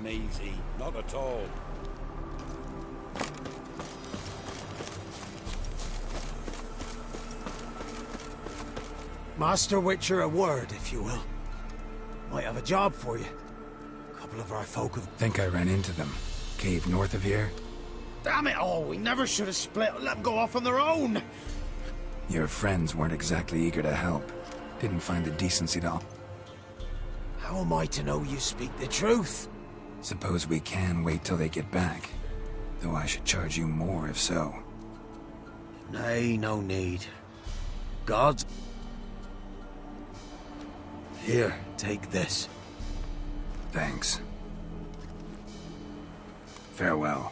them easy. Not at all. Master Witcher, a word, if you will. Might have a job for you. A couple of our folk have... Think I ran into them. Cave north of here? Damn it all, we never should have split. Let them go off on their own. Your friends weren't exactly eager to help. Didn't find the decency to... How am I to know you speak the truth? Suppose we can wait till they get back. Though I should charge you more if so. Nay, no need. Gods... Here, take this. Thanks. Farewell.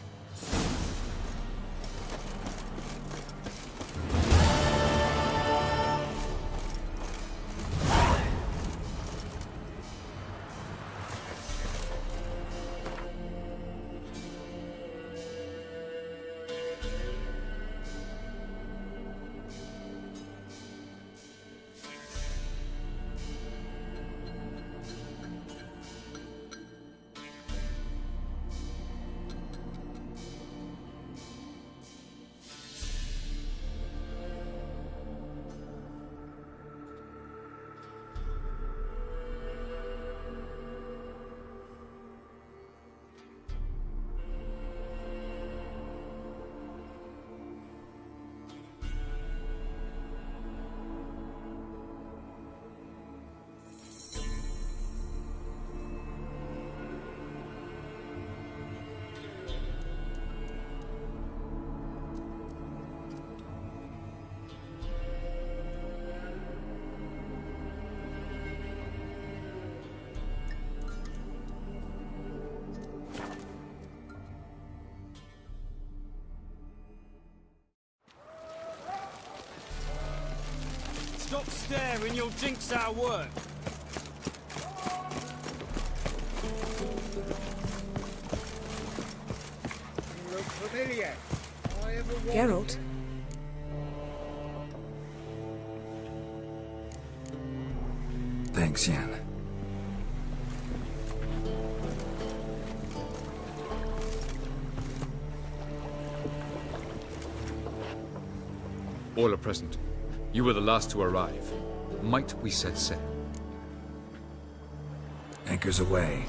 Stop staring, you'll jinx our work. You look familiar. Geralt? Thanks, Yen. All are present. You were the last to arrive. Might we set sail? Anchors away.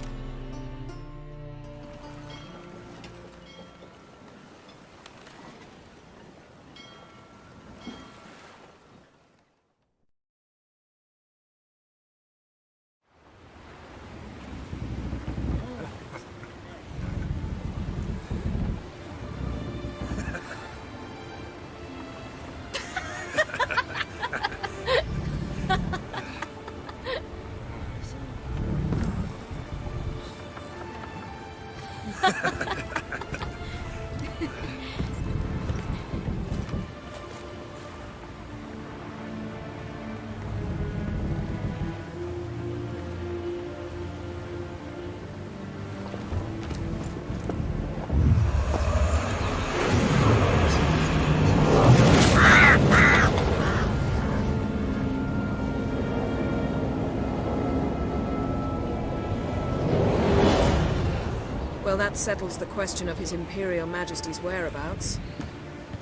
Well, that settles the question of His Imperial Majesty's whereabouts.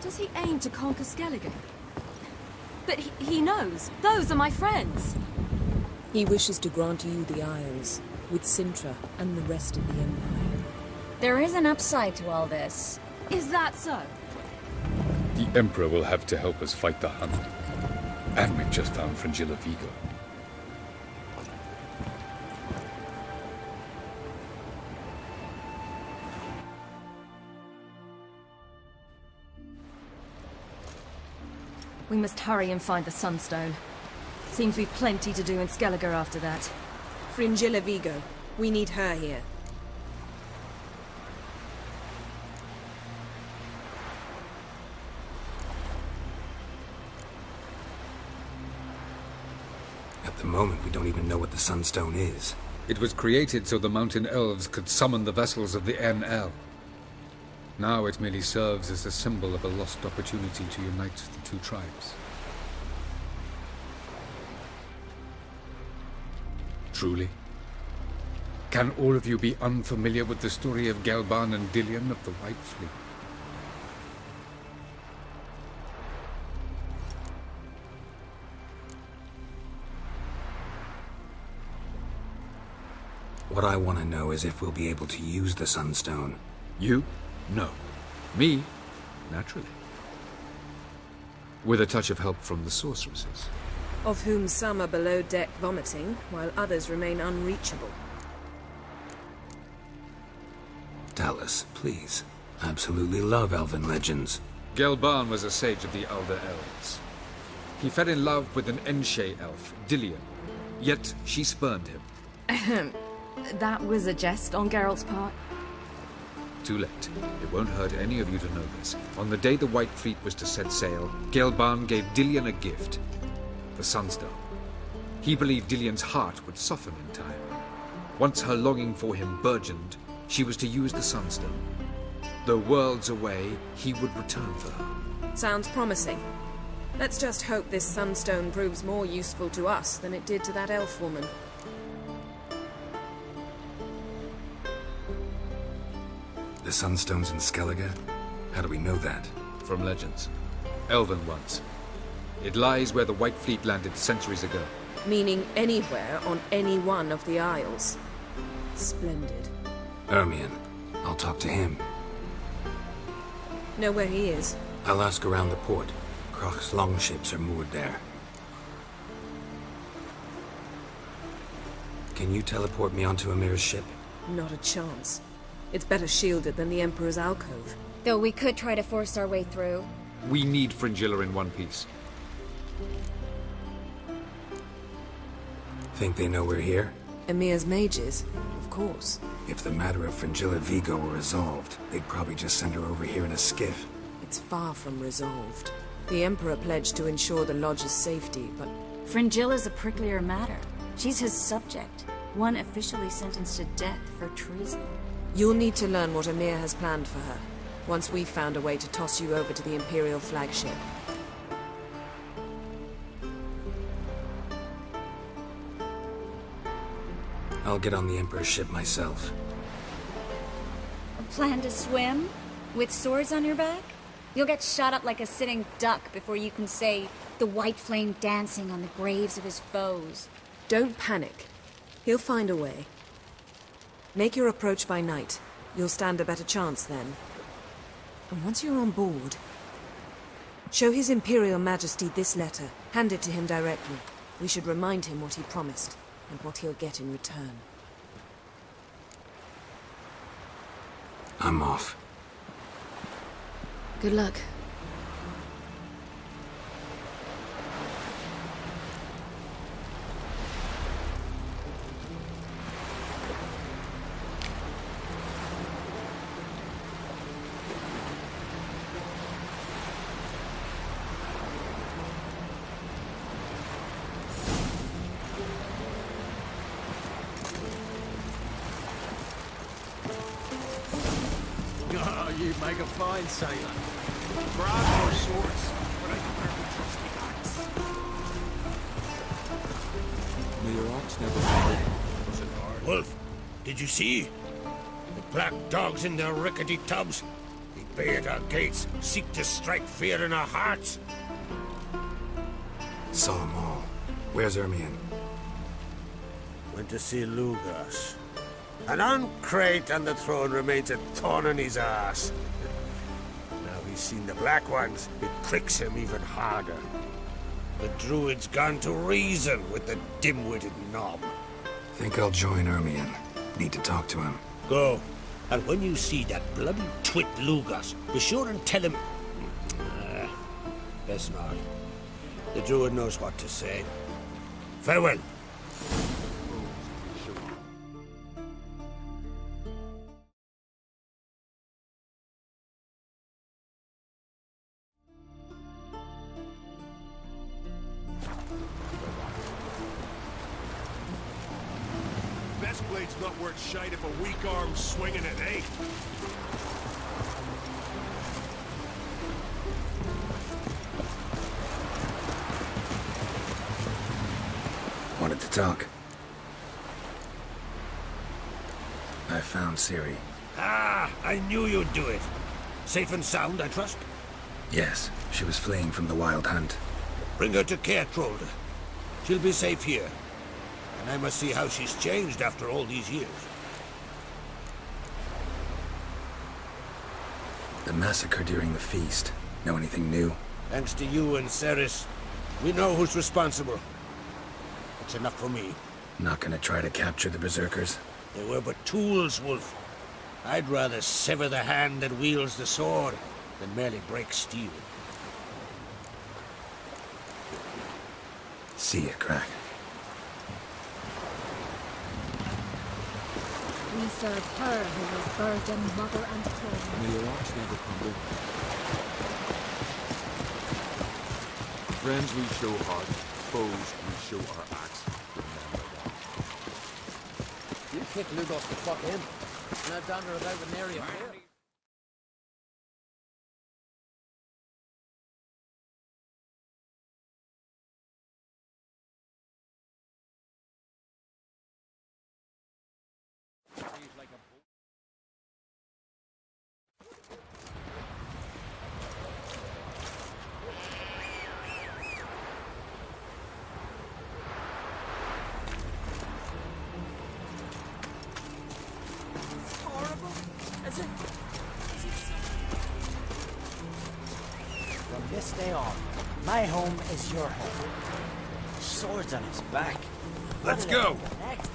Does he aim to conquer Skellige? But he knows. Those are my friends. He wishes to grant you the Isles, with Sintra and the rest of the Empire. There is an upside to all this. Is that so? The Emperor will have to help us fight the Hunt. And we've just found Fringilla Vigo. We must hurry and find the Sunstone. Seems we've plenty to do in Skellige after that. Fringilla Vigo. We need her here. At the moment, we don't even know what the Sunstone is. It was created so the Mountain Elves could summon the vessels of the NL. Now it merely serves as a symbol of a lost opportunity to unite the two tribes. Truly? Can all of you be unfamiliar with the story of Gelban and Dillion of the White Fleet? What I want to know is if we'll be able to use the Sunstone. You? No. Me? Naturally. With a touch of help from the sorceresses. Of whom some are below deck vomiting, while others remain unreachable. Dallas, please. Absolutely love elven legends. Gelban was a sage of the Elder Elves. He fell in love with an Enshe elf, Dillion. Yet she spurned him. That was a jest on Geralt's part. Too late. It won't hurt any of you to know this. On the day the White Fleet was to set sail, Gelban gave Dillion a gift. The Sunstone. He believed Dillion's heart would soften in time. Once her longing for him burgeoned, she was to use the Sunstone. Though worlds away, he would return for her. Sounds promising. Let's just hope this Sunstone proves more useful to us than it did to that elf woman. The Sunstone's in Skellige? How do we know that? From legends. Elven ones. It lies where the White Fleet landed centuries ago. Meaning anywhere on any one of the Isles. Splendid. Ermion. I'll talk to him. Know where he is? I'll ask around the port. Croc's longships are moored there. Can you teleport me onto Amir's ship? Not a chance. It's better shielded than the Emperor's alcove. Though we could try to force our way through. We need Fringilla in one piece. Think they know we're here? Emir's mages, of course. If the matter of Fringilla Vigo were resolved, they'd probably just send her over here in a skiff. It's far from resolved. The Emperor pledged to ensure the Lodge's safety, but... Fringilla's a pricklier matter. She's his subject, one officially sentenced to death for treason. You'll need to learn what Emir has planned for her, once we've found a way to toss you over to the Imperial flagship. I'll get on the Emperor's ship myself. A plan to swim? With swords on your back? You'll get shot up like a sitting duck before you can say, the white flame dancing on the graves of his foes. Don't panic. He'll find a way. Make your approach by night. You'll stand a better chance then. And once you're on board, show His Imperial Majesty this letter. Hand it to him directly. We should remind him what he promised, and what he'll get in return. I'm off. Good luck. Oh, you make a fine sailor. Grab your swords, but I prefer to trust the axe. May your ox never be. Was it hard? Wolf, did you see? The black dogs in their rickety tubs. They bay at our gates, seek to strike fear in our hearts. Saw them all. Where's Ermion? Went to see Lugas. An uncrate on the throne remains a thorn in his ass. Now he's seen the Black Ones, it pricks him even harder. The Druid's gone to reason with the dim-witted knob. Think I'll join Ermion. Need to talk to him. Go. And when you see that bloody twit Lugas, be sure and tell him... best not. The Druid knows what to say. Farewell. Best blade's not worth shite if a weak arm's swinging it, eh? Wanted to talk. I found Ciri. Ah, I knew you'd do it. Safe and sound, I trust? Yes, she was fleeing from the Wild Hunt. Bring her to Kertrolde. She'll be safe here. And I must see how she's changed after all these years. The massacre during the feast. Know anything new? Thanks to you and Ceres, we know who's responsible. That's enough for me. Not gonna try to capture the Berserkers? They were but tools, Wolf. I'd rather sever the hand that wields the sword than merely break steel. See ya, Crack. We serve her who was virgin, mother, and king. May your ox never crumble. Friends we show heart, foes we show our axe. Remember that. You kick Lugos to fuck him. Now dander about with nary a fear. From this day on, my home is your home. Swords on his back. Let's go! Next.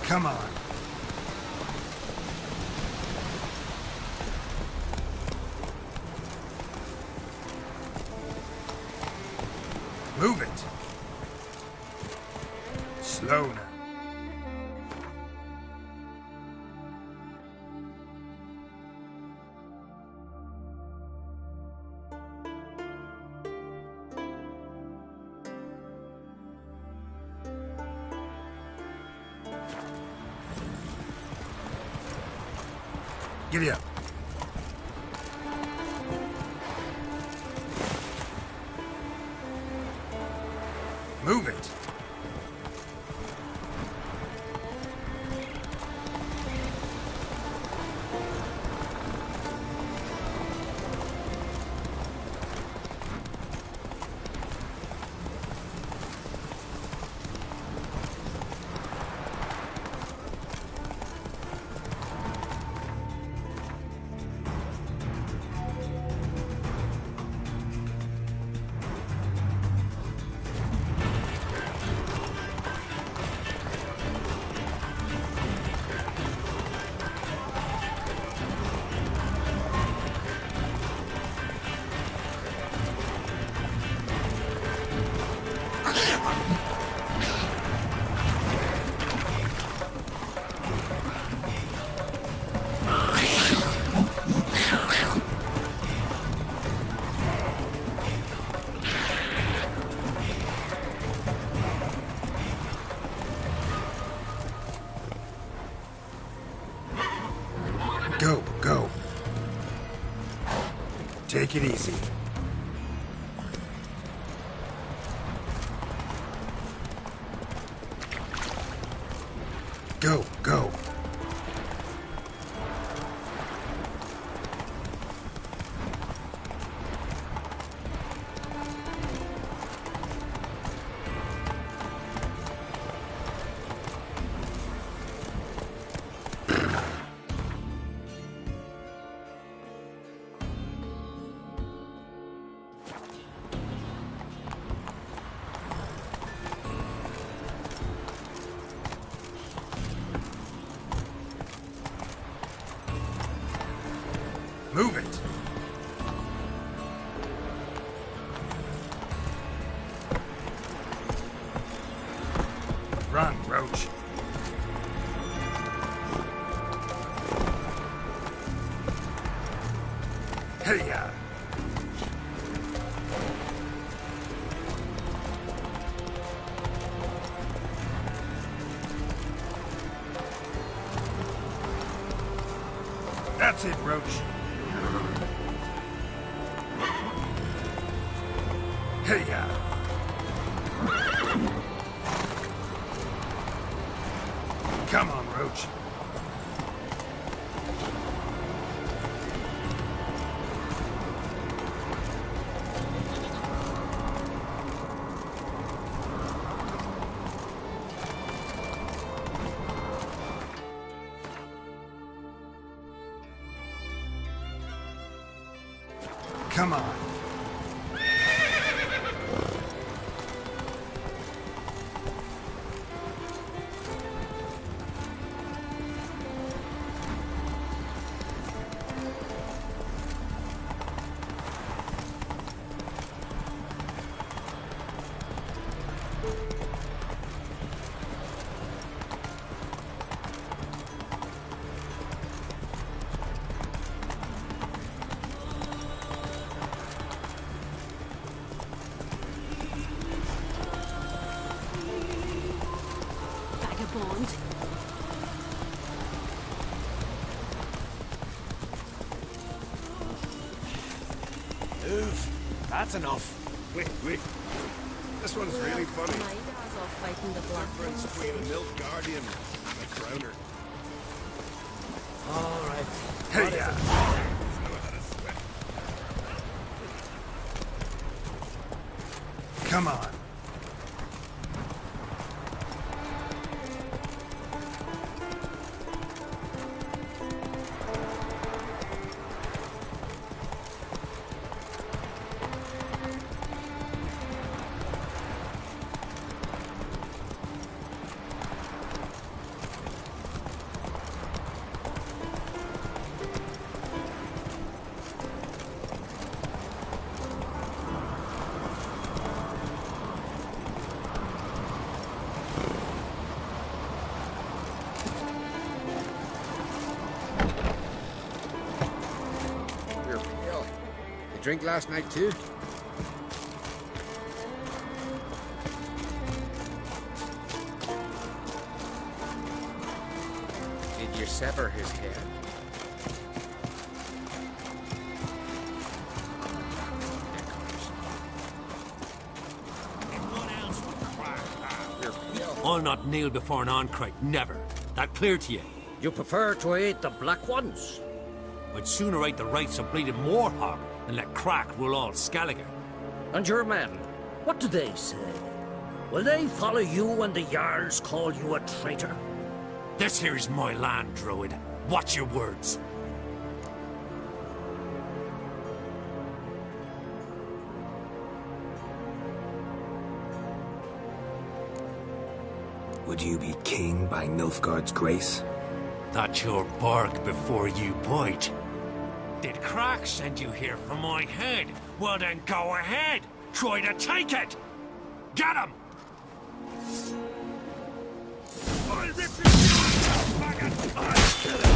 Come on. Move it. Slow now. Giddy up. Move it. Go, go. Take it easy. Go, go. That's it, Roach. Hey, come on, Roach. Come on. Vagabond. Move. That's enough. Wait. This one's really funny. My guys are fighting the black Difference ones. between a milk guardian and a crowner. All right. Hey, come on. Drink last night too? Did you sever his head? I'll not kneel before an Oncrite, never. That clear to you? You prefer to eat the black ones? I'd sooner eat the rights of bleeding Warhog than let Crack rule all Skellige. And your men, what do they say? Will they follow you when the Jarls call you a traitor? This here's my land, Druid. Watch your words. Would you be king by Nilfgaard's grace? That's your bark before you bite. Did Crack send you here for my head? Well then go ahead! Try to take it! Get him! I'll rip you faggot! I'll kill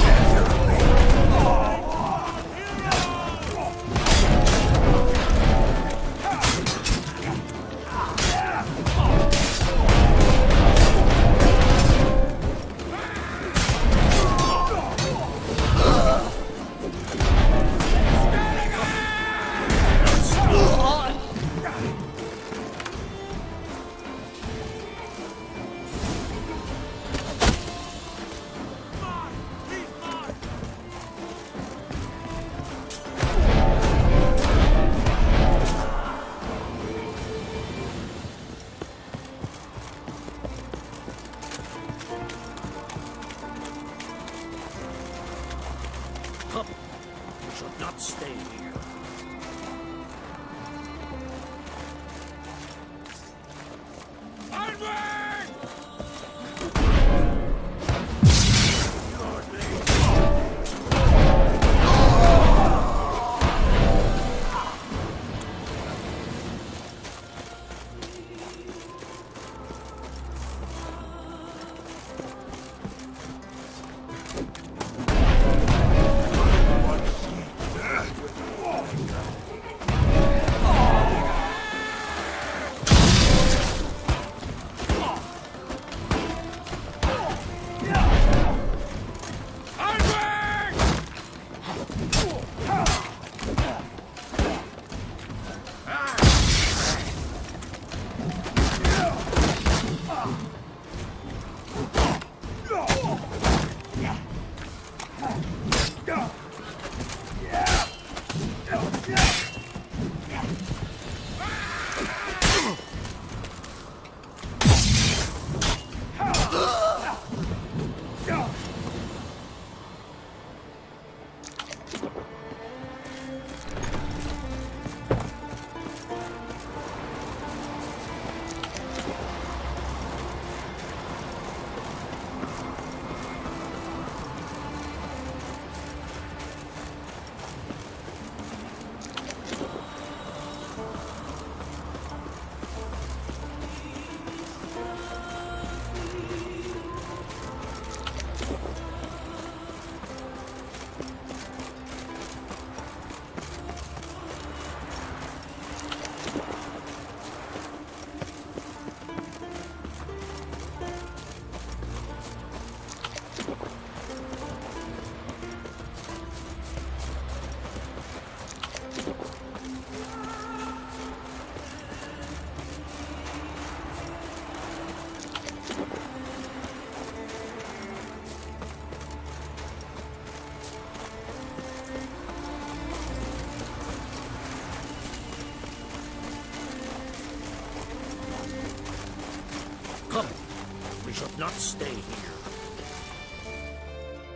not stay here.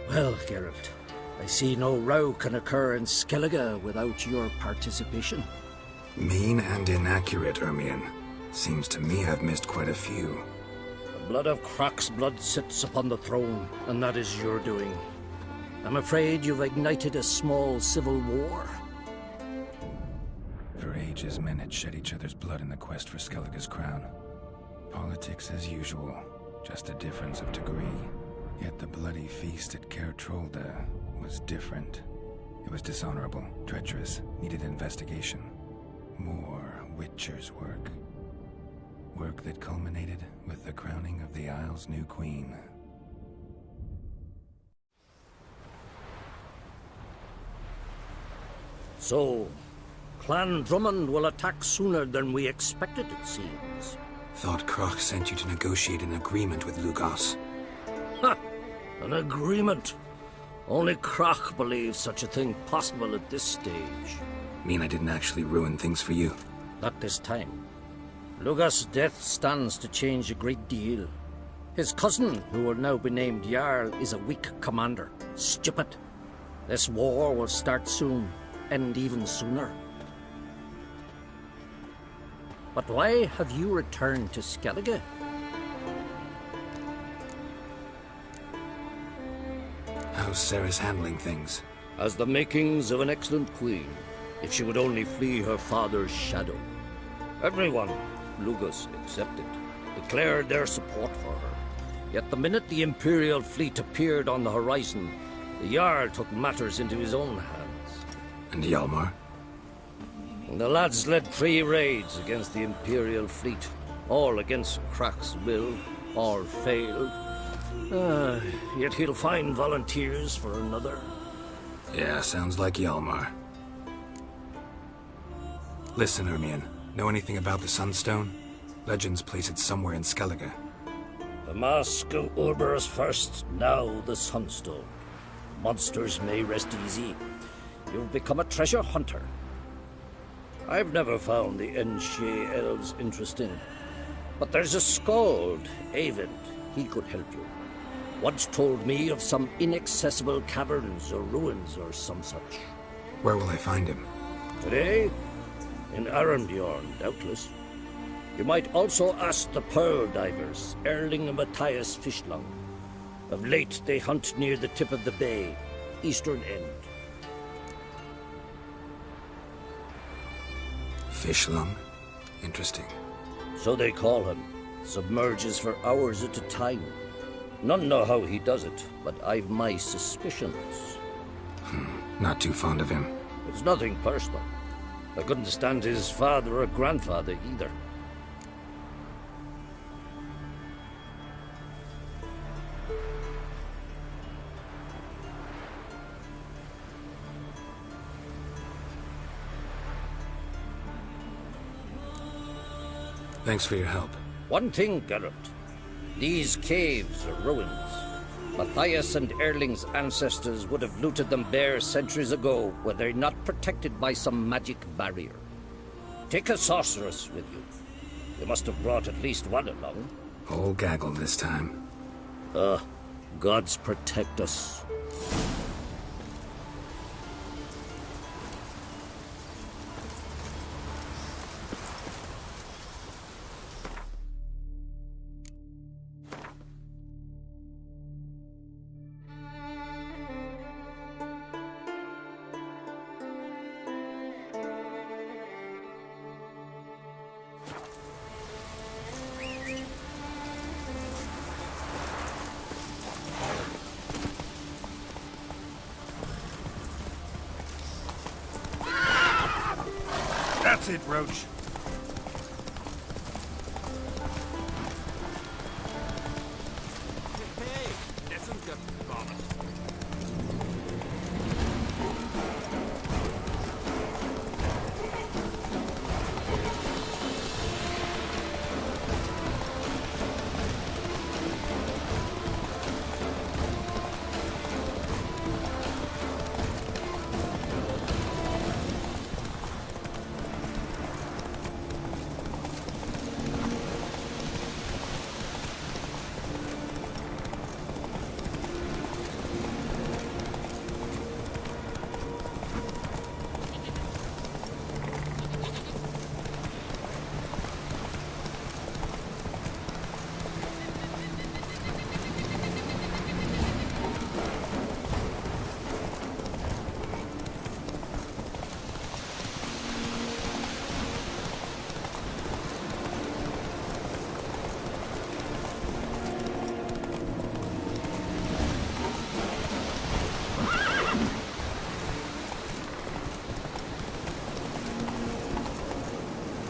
Well, Geralt, I see no row can occur in Skellige without your participation. Mean and inaccurate, Ermion. Seems to me I've missed quite a few. The blood of Croc's blood sits upon the throne, and that is your doing. I'm afraid you've ignited a small civil war. For ages, men had shed each other's blood in the quest for Skellige's crown. Politics as usual, just a difference of degree. Yet the bloody feast at Caer Trolda was different. It was dishonorable, treacherous, needed investigation. More Witcher's work. Work that culminated with the crowning of the Isle's new queen. So, Clan Drummond will attack sooner than we expected, it seems. Thought Croc sent you to negotiate an agreement with Lugos. Ha! An agreement? Only Croc believes such a thing possible at this stage. Mean I didn't actually ruin things for you? Not this time. Lugos' death stands to change a great deal. His cousin, who will now be named Jarl, is a weak commander. Stupid. This war will start soon, end even sooner. But why have you returned to Skellige? How's Sarah's handling things? Has the makings of an excellent queen, if she would only flee her father's shadow. Everyone, Lugos excepted, declared their support for her. Yet the minute the Imperial fleet appeared on the horizon, the Jarl took matters into his own hands. And Hjalmar? The lads led 3 raids against the Imperial fleet, all against Croc's will, all failed. Yet he'll find volunteers for another. Yeah, sounds like Hjalmar. Listen, Ermion, know anything about the Sunstone? Legends place it somewhere in Skellige. The mask of Urberus first, now the Sunstone. Monsters may rest easy. You've become a treasure hunter. I've never found the Enshe elves interesting. But there's a skald, Avid. He could help you. Once told me of some inaccessible caverns or ruins or some such. Where will I find him? Today? In Arambjorn, doubtless. You might also ask the Pearl Divers, Erling and Matthias Fishlung. Of late, they hunt near the tip of the bay, eastern end. Fishlung? Interesting. So they call him. Submerges for hours at a time. None know how he does it, but I've my suspicions. Not too fond of him. It's nothing personal. I couldn't stand his father or grandfather either. Thanks for your help. One thing, Geralt. These caves are ruins. Matthias and Erling's ancestors would have looted them bare centuries ago were they not protected by some magic barrier. Take a sorceress with you. You must have brought at least one along. Whole gaggle this time. Gods protect us. That's it, Roach. Hey, that's some good vomit.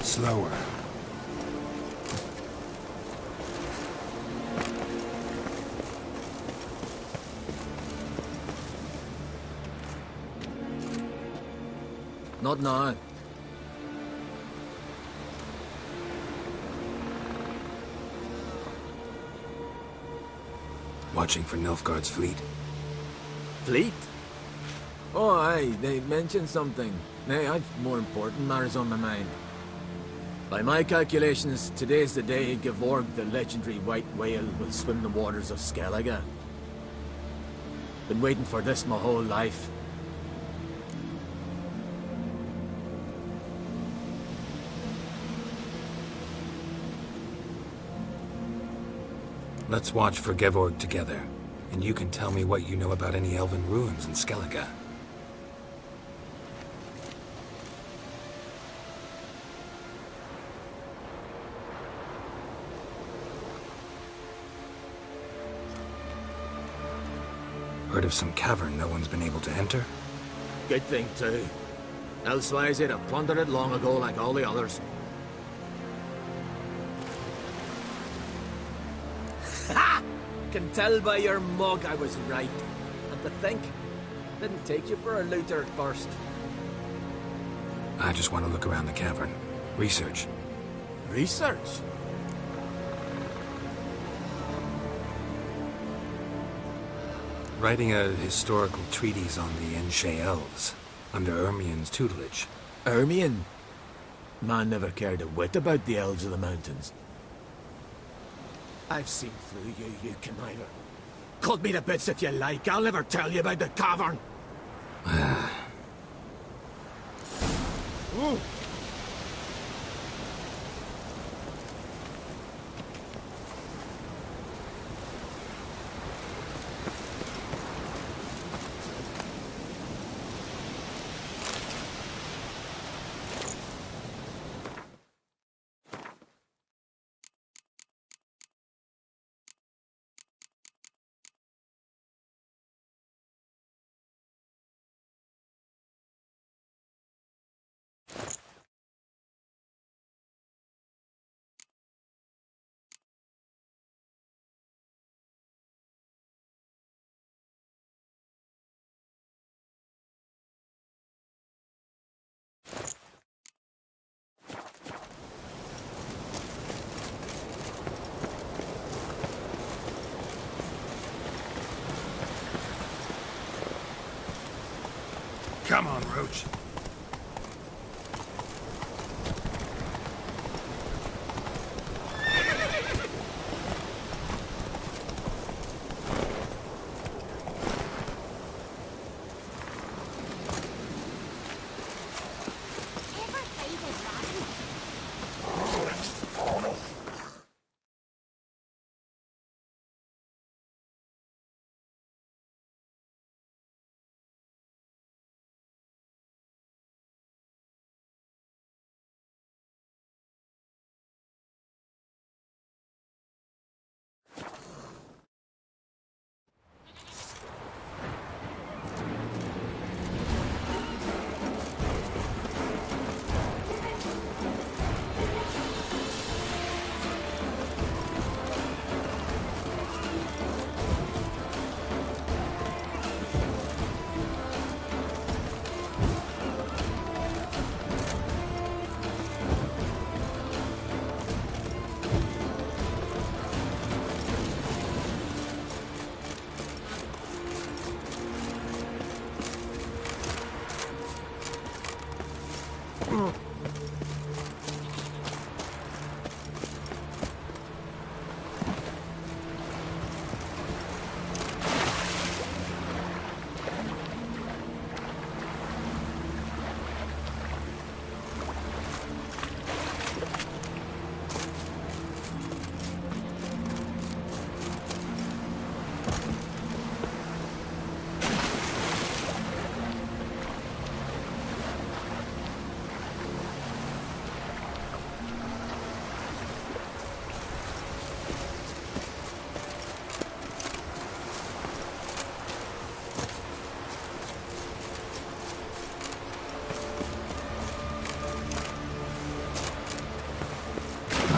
Slower. Not now. Watching for Nilfgaard's fleet. Fleet? Oh, aye, they mentioned something. Nay, I've more important matters on my mind. By my calculations, today's the day Gevorg, the legendary white whale, will swim the waters of Skellige. Been waiting for this my whole life. Let's watch for Gevorg together, and you can tell me what you know about any elven ruins in Skellige. Heard of some cavern no one's been able to enter? Good thing, too. Elsewise, they'd have plundered it long ago like all the others. Ha! Can tell by your mug I was right. And to think, didn't take you for a looter at first. I just want to look around the cavern. Research. Research? Writing a historical treatise on the Enshe elves, under Ermien's tutelage. Ermien? Man never cared a whit about the elves of the mountains. I've seen through you, you conniver. Cut me to bits if you like, I'll never tell you about the cavern. Ooh. Come on, Roach.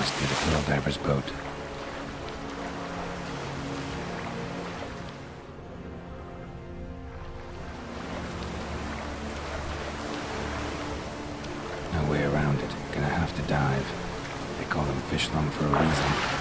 must be the pearl diver's boat. No way around it. Gonna have to dive. They call them fish lung for a reason.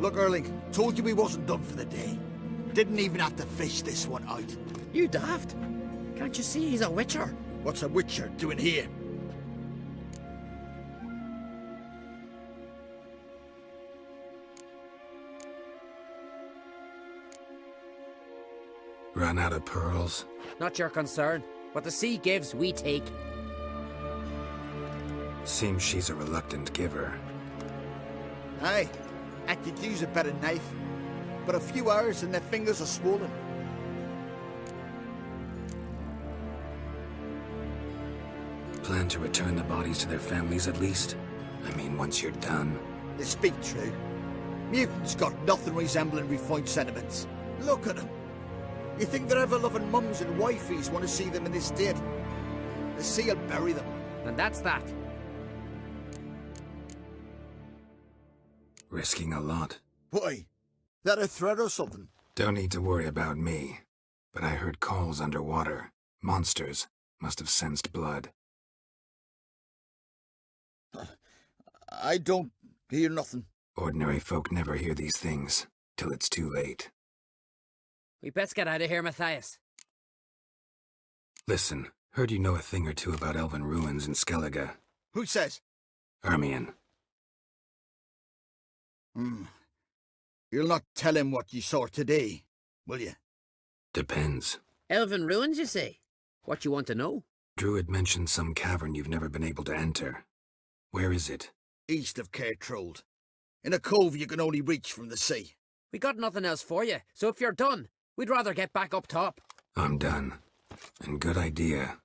Look, Erling, told you we wasn't done for the day. Didn't even have to fish this one out. You daft? Can't you see he's a witcher? What's a witcher doing here? Run out of pearls? Not your concern. What the sea gives, we take. Seems she's a reluctant giver. Aye, I could use a better knife. But a few hours and their fingers are swollen. Plan to return the bodies to their families at least? I mean, once you're done. They speak true. Mutants got nothing resembling refined sentiments. Look at them. You think their ever-loving mums and wifeys want to see them in this state? The sea will bury them. And that's that. Risking a lot. Why? That a threat or something? Don't need to worry about me. But I heard calls underwater. Monsters must have sensed blood. I don't hear nothing. Ordinary folk never hear these things, till it's too late. We best get out of here, Matthias. Listen, heard you know a thing or two about elven ruins in Skellige. Who says? Hermione. You'll not tell him what you saw today, will you? Depends. Elven ruins, you say? What you want to know? Druid mentioned some cavern you've never been able to enter. Where is it? east of Cairtrold. In a cove you can only reach from the sea. We got nothing else for you, so if you're done, we'd rather get back up top. I'm done. And good idea.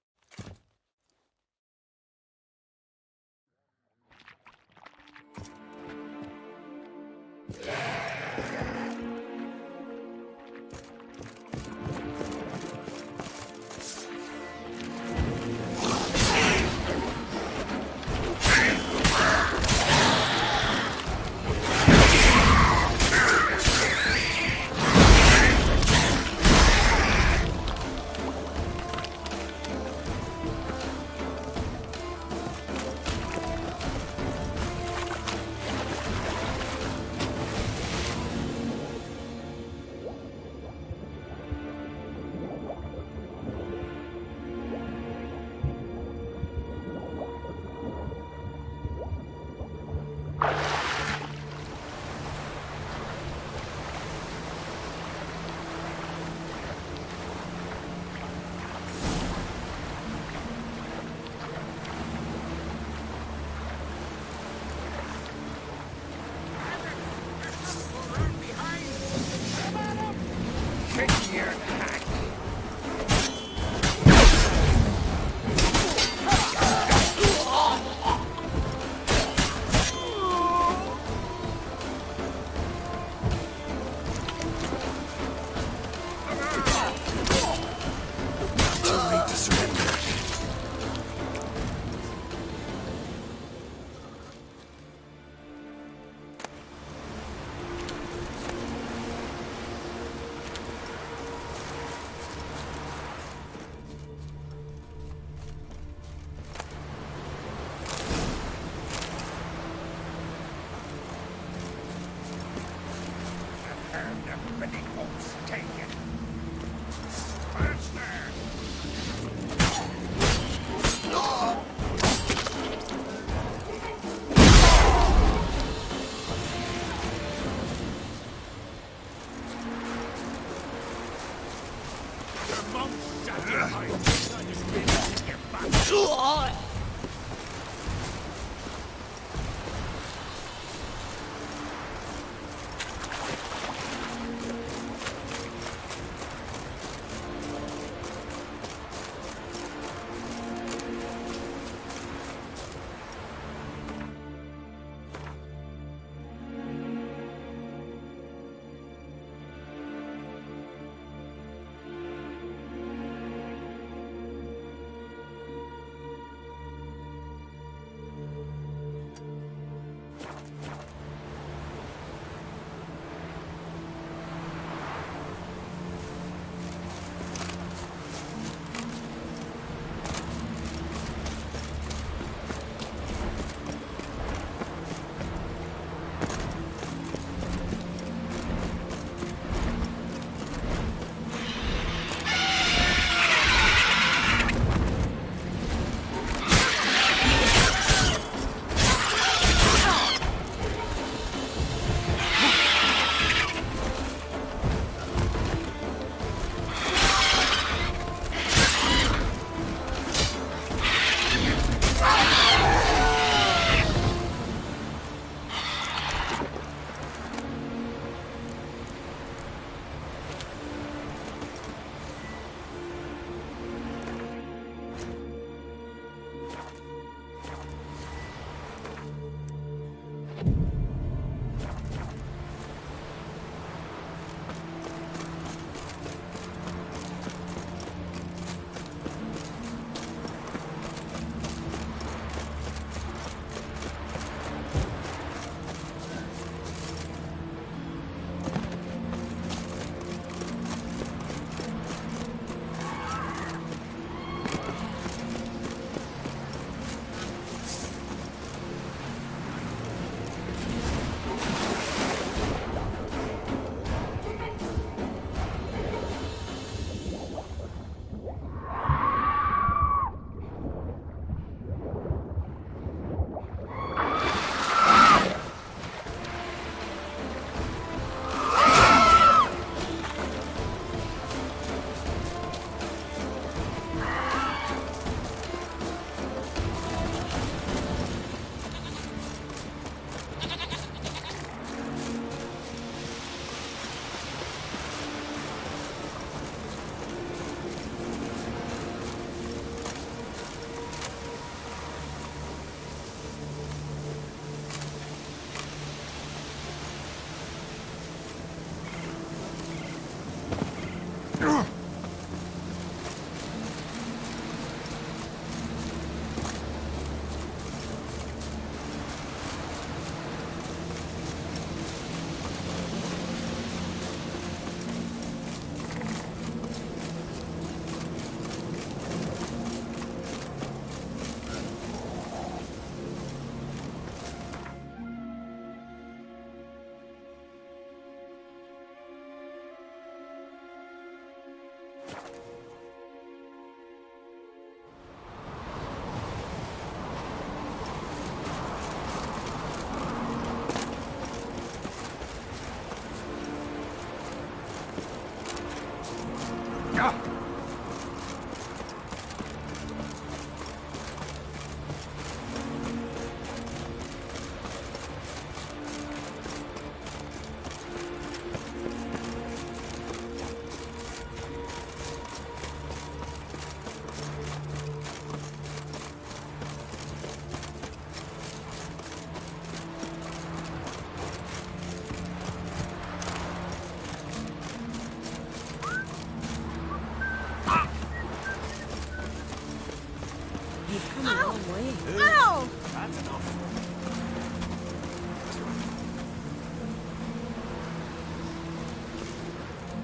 way. Ow! That's enough.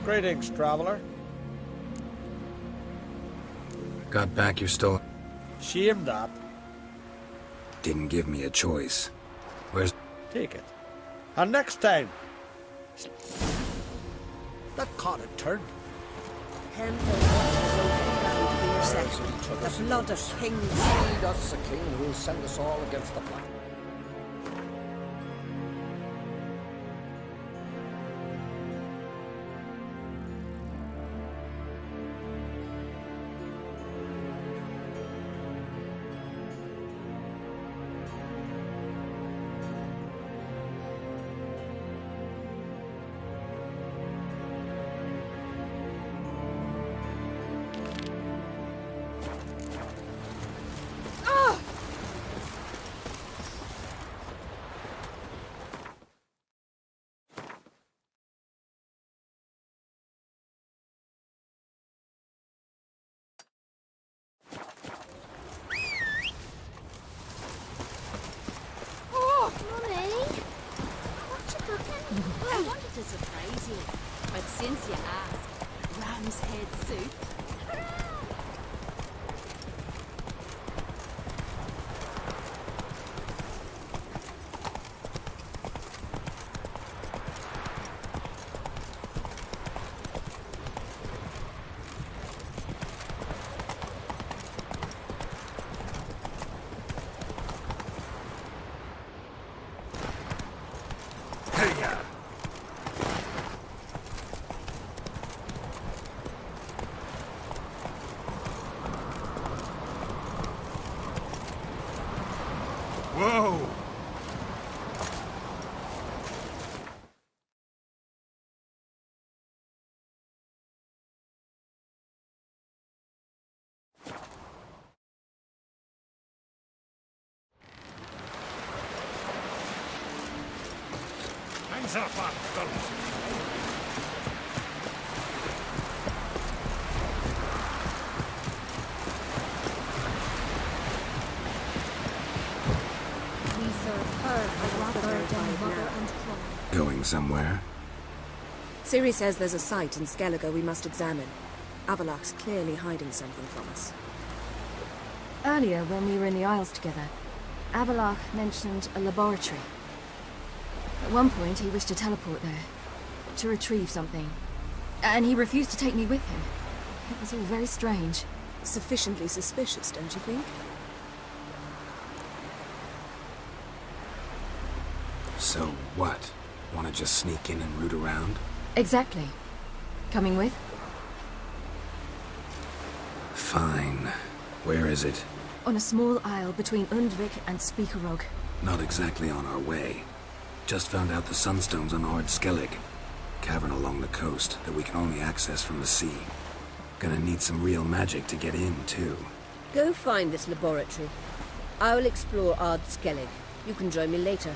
Greetings, traveler. Got back your stolen... Shame that. Didn't give me a choice. Where's... Take it. And next time... That caught a turn. The blood of kings. Lead us a king who will send us all against the black. I wanted to surprise you, but since you asked, ram's head soup. Whoa! Hands up, fellas. We serve her as a virgin mother and clone. Going somewhere? Ciri says there's a site in Skellige we must examine. Avalok's clearly hiding something from us. Earlier, when we were in the Isles together, Avalok mentioned a laboratory. At one point, he wished to teleport there, to retrieve something. And he refused to take me with him. It was all very strange. Sufficiently suspicious, don't you think? So what? Wanna just sneak in and root around? Exactly. Coming with? Fine. Where is it? On a small isle between Undvik and Speakerog. Not exactly on our way. Just found out the sunstone's on Ard Skellig. Cavern along the coast that we can only access from the sea. Gonna need some real magic to get in, too. Go find this laboratory. I will explore Ard Skellig. You can join me later.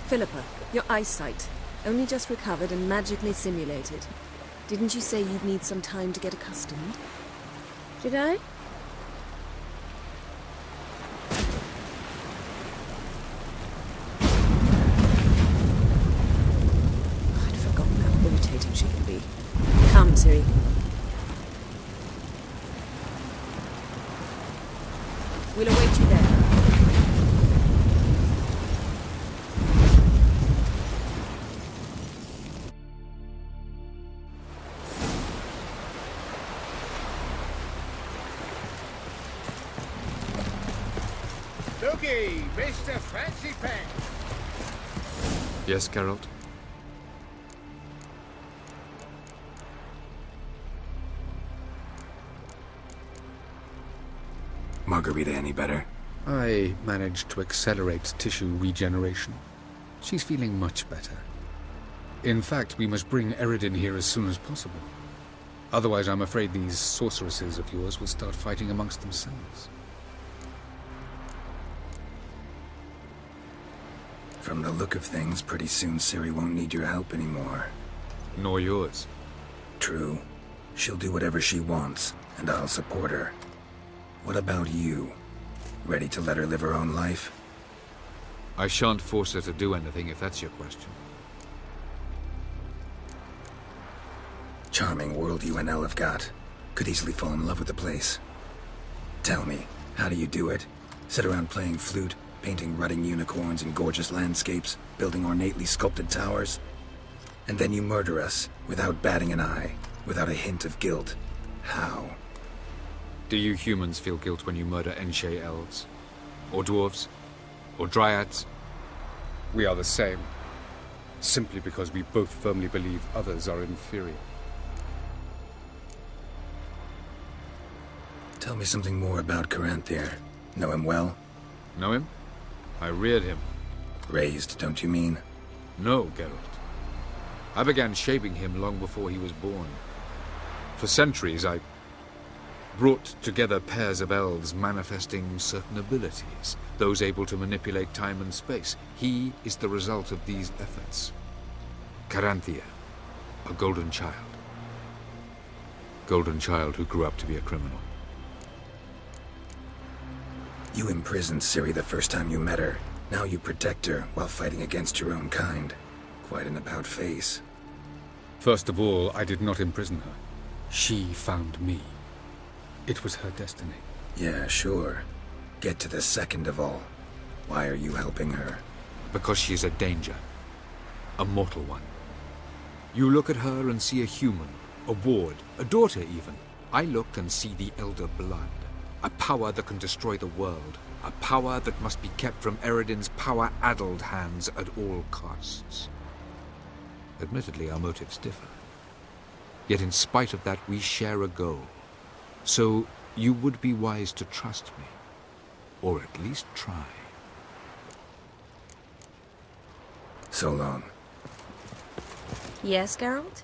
Philippa, your eyesight. Only just recovered and magically simulated. Didn't you say you'd need some time to get accustomed? Did I? I'd forgotten how irritating she can be. Come, Ciri. We'll await you there. Looky, Mr. Fancy Pants. Yes, Geralt? Margarita any better? I managed to accelerate tissue regeneration. She's feeling much better. In fact, we must bring Eredin here as soon as possible. Otherwise, I'm afraid these sorceresses of yours will start fighting amongst themselves. From the look of things, pretty soon Ciri won't need your help anymore. Nor yours. True. She'll do whatever she wants, and I'll support her. What about you? Ready to let her live her own life? I shan't force her to do anything, if that's your question. Charming world you and Elle have got. Could easily fall in love with the place. Tell me, how do you do it? Sit around playing flute, painting rutting unicorns in gorgeous landscapes, building ornately sculpted towers? And then you murder us, without batting an eye, without a hint of guilt. How? Do you humans feel guilt when you murder Enshe elves? Or dwarves? Or dryads? We are the same. Simply because we both firmly believe others are inferior. Tell me something more about Caranthir. Know him well? Know him? I reared him. Raised, don't you mean? No, Geralt. I began shaping him long before he was born. For centuries, I brought together pairs of elves manifesting certain abilities, those able to manipulate time and space. He is the result of these efforts. Caranthir, a golden child. Golden child who grew up to be a criminal. You imprisoned Ciri the first time you met her. Now you protect her while fighting against your own kind. Quite an about-face. First of all, I did not imprison her. She found me. It was her destiny. Yeah, sure. Get to the second of all. Why are you helping her? Because she is a danger. A mortal one. You look at her and see a human, a ward, a daughter even. I look and see the Elder Blood. A power that can destroy the world. A power that must be kept from Eredin's power-addled hands at all costs. Admittedly, our motives differ. Yet in spite of that, we share a goal. So, you would be wise to trust me. Or at least try. So long. Yes, Geralt?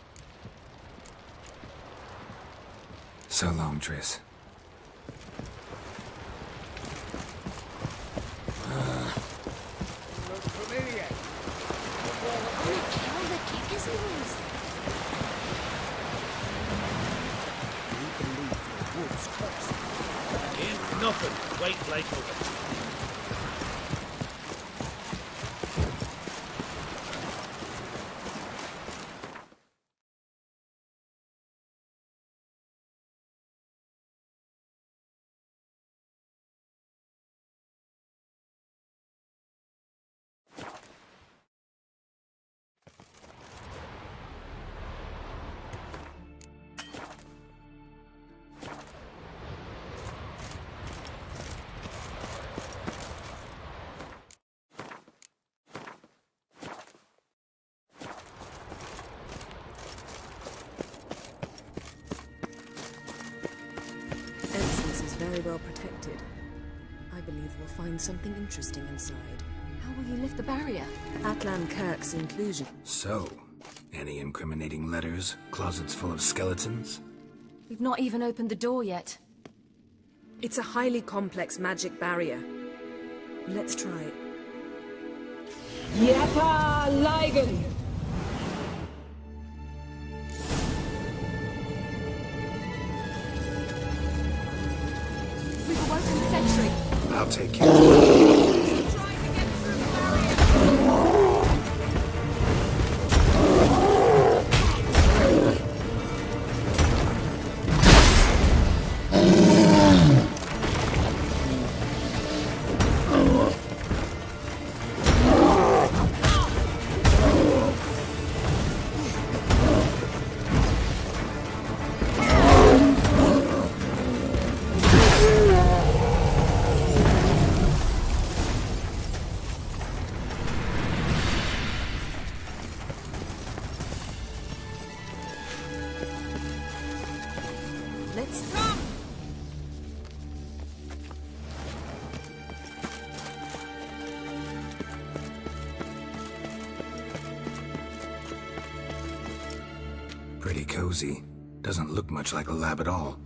So long, Triss. Nothing. Wait like over. Very well protected. I believe we'll find something interesting inside. How will you lift the barrier? Atlan Kirk's inclusion. So, any incriminating letters? Closets full of skeletons? We've not even opened the door yet. It's a highly complex magic barrier. Let's try it. Yata Ligen! We've awoken the sentry. I'll take care of it. Let's come! Pretty cozy. Doesn't look much like a lab at all.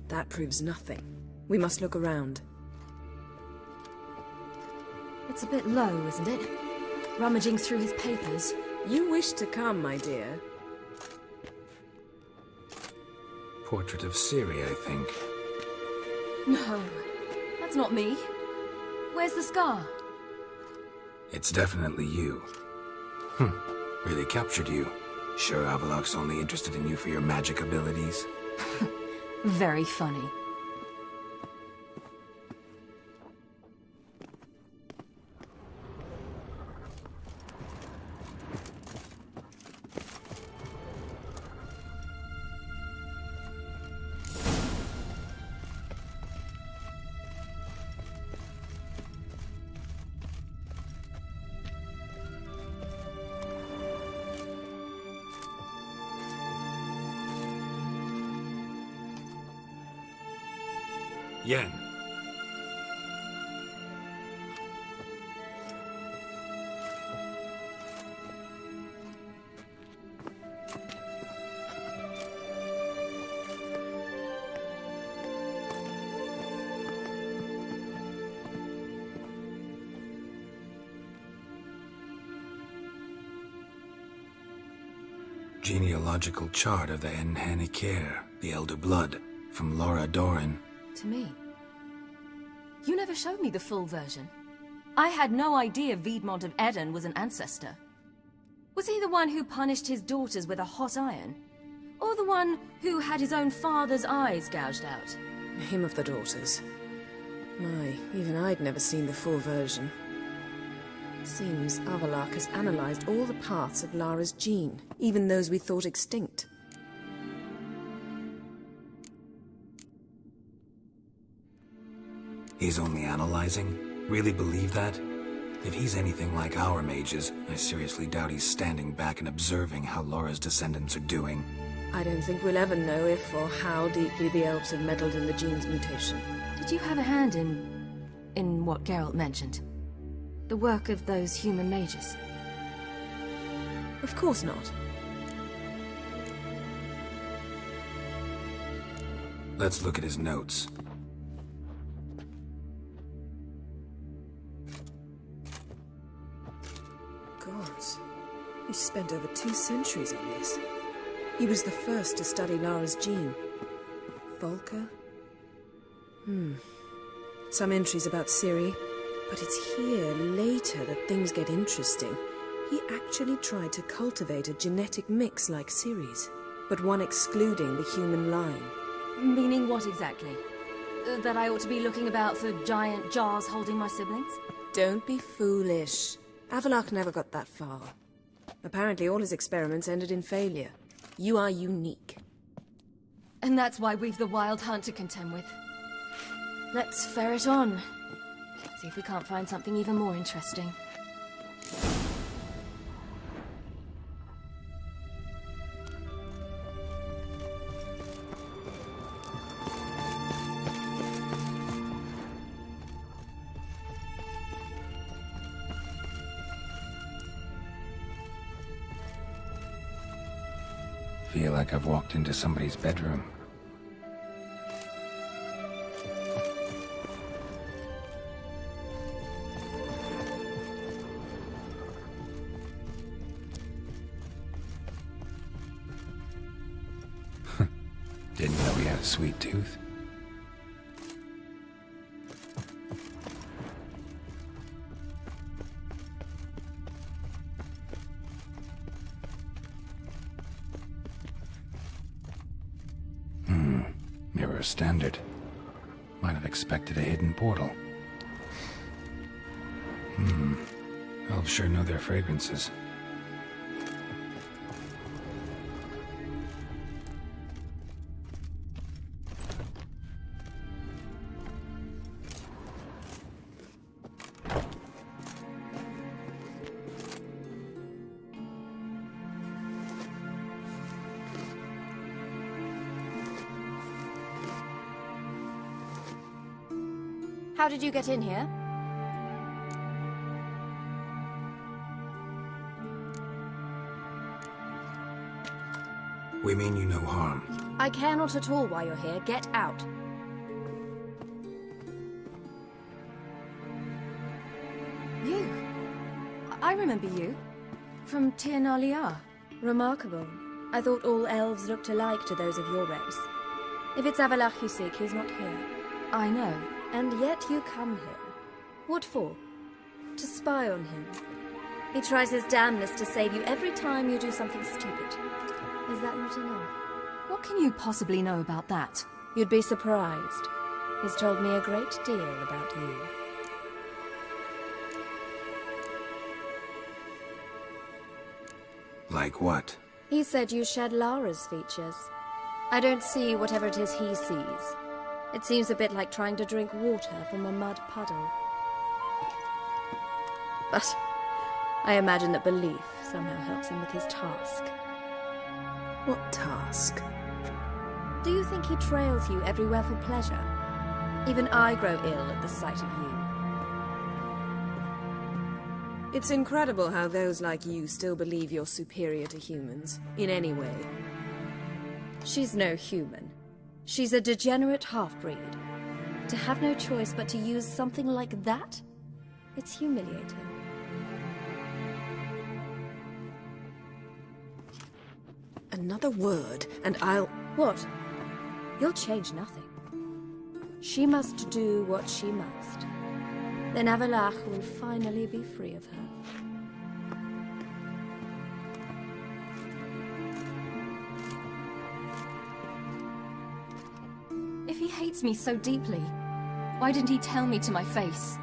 That proves nothing. We must look around. It's a bit low, isn't it? Rummaging through his papers. You wish to come, my dear. Portrait of Ciri, I think. No. That's not me. Where's the scar? It's definitely you. Really captured you. Sure Avalok's only interested in you for your magic abilities? Very funny. Yen. Genealogical chart of the Enhanikir, the Elder Blood, from Laura Doran. To me. You never showed me the full version. I had no idea Viedmont of Eden was an ancestor. Was he the one who punished his daughters with a hot iron? Or the one who had his own father's eyes gouged out? Him of the daughters. My, even I'd never seen the full version. Seems Avalok has analyzed all the parts of Lara's gene, even those we thought extinct. He's only analyzing? Really believe that? If he's anything like our mages, I seriously doubt he's standing back and observing how Laura's descendants are doing. I don't think we'll ever know if or how deeply the elves have meddled in the gene's mutation. Did you have a hand in what Geralt mentioned? The work of those human mages? Of course not. Let's look at his notes. Gods. He spent over 2 centuries on this. He was the first to study Lara's gene. Volker? Some entries about Ciri, but it's here, later, that things get interesting. He actually tried to cultivate a genetic mix like Ciri's, but one excluding the human line. Meaning what exactly? That I ought to be looking about for giant jars holding my siblings? Don't be foolish. Avalok never got that far. Apparently all his experiments ended in failure. You are unique. And that's why we've the Wild Hunt to contend with. Let's ferret on. See if we can't find something even more interesting. Feel like I've walked into somebody's bedroom. Didn't know he had a sweet tooth. Mirror standard. Might have expected a hidden portal. Elves sure know their fragrances. How did you get in here? We mean you no harm. I care not at all why you're here. Get out. You? I remember you. From Tir na Liar. Remarkable. I thought all elves looked alike to those of your race. If it's Avalok you seek, he's not here. I know. And yet you come here. What for? To spy on him. He tries his damnedest to save you every time you do something stupid. Is that not enough? What can you possibly know about that? You'd be surprised. He's told me a great deal about you. Like what? He said you shared Lara's features. I don't see whatever it is he sees. It seems a bit like trying to drink water from a mud puddle. But I imagine that belief somehow helps him with his task. What task? Do you think he trails you everywhere for pleasure? Even I grow ill at the sight of you. It's incredible how those like you still believe you're superior to humans, in any way. She's no human. She's a degenerate half-breed. To have no choice but to use something like that? It's humiliating. Another word, and I'll... What? You'll change nothing. She must do what she must. Then Avalach will finally be free of her. If he hates me so deeply, why didn't he tell me to my face?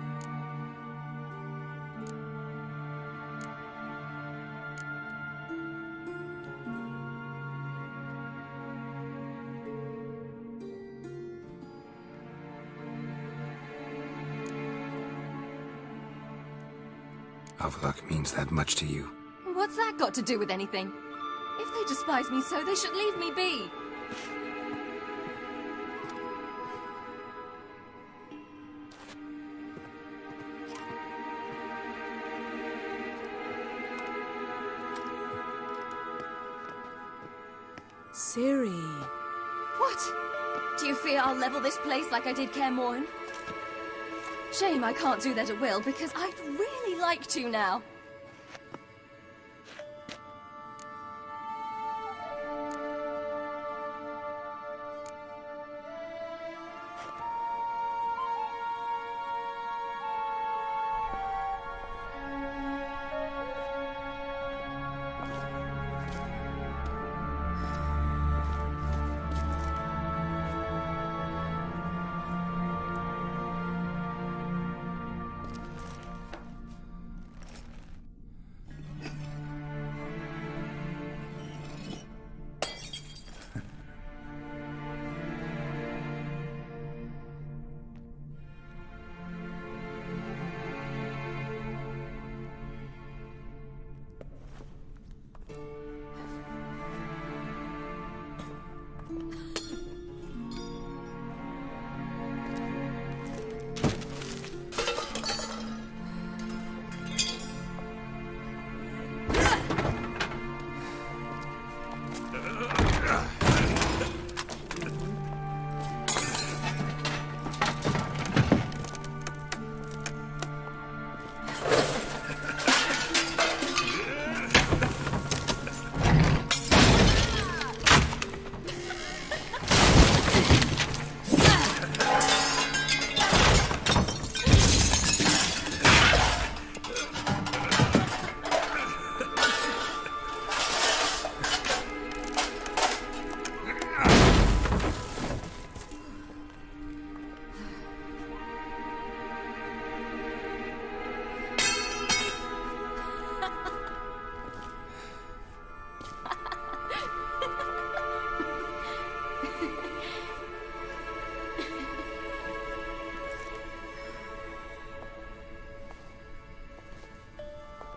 Avlok means that much to you. What's that got to do with anything? If they despise me so, they should leave me be. Ciri. What? Do you fear I'll level this place like I did Kaer Morhen? Shame I can't do that at will, because I'd really like to now.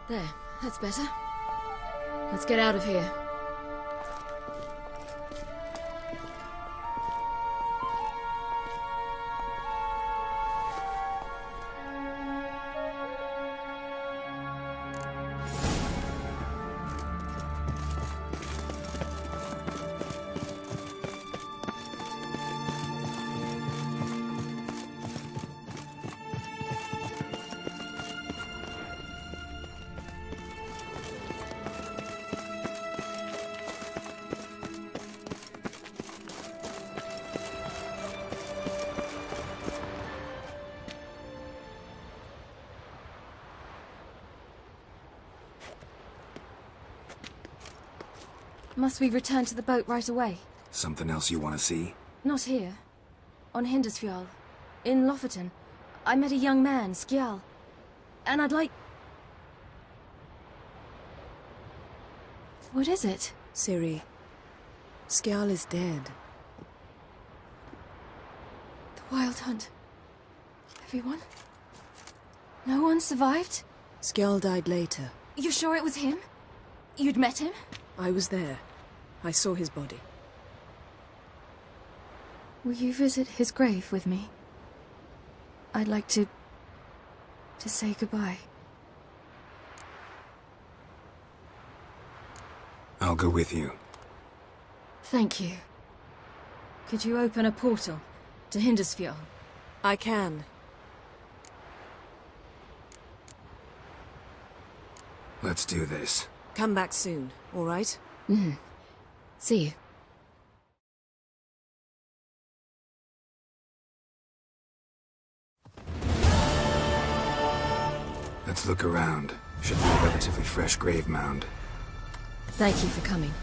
There, that's better. Let's get out of here. Must we return to the boat right away? Something else you want to see? Not here. On Hindersfjall. In Lofoten. I met a young man, Skjal. And I'd like... What is it? Ciri, Skjal is dead. The Wild Hunt. Everyone? No one survived? Skjal died later. You sure it was him? You'd met him? I was there. I saw his body. Will you visit his grave with me? I'd like to say goodbye. I'll go with you. Thank you. Could you open a portal to Hindersfjall? I can. Let's do this. Come back soon, all right? See you. Let's look around. Should be a relatively fresh grave mound. Thank you for coming.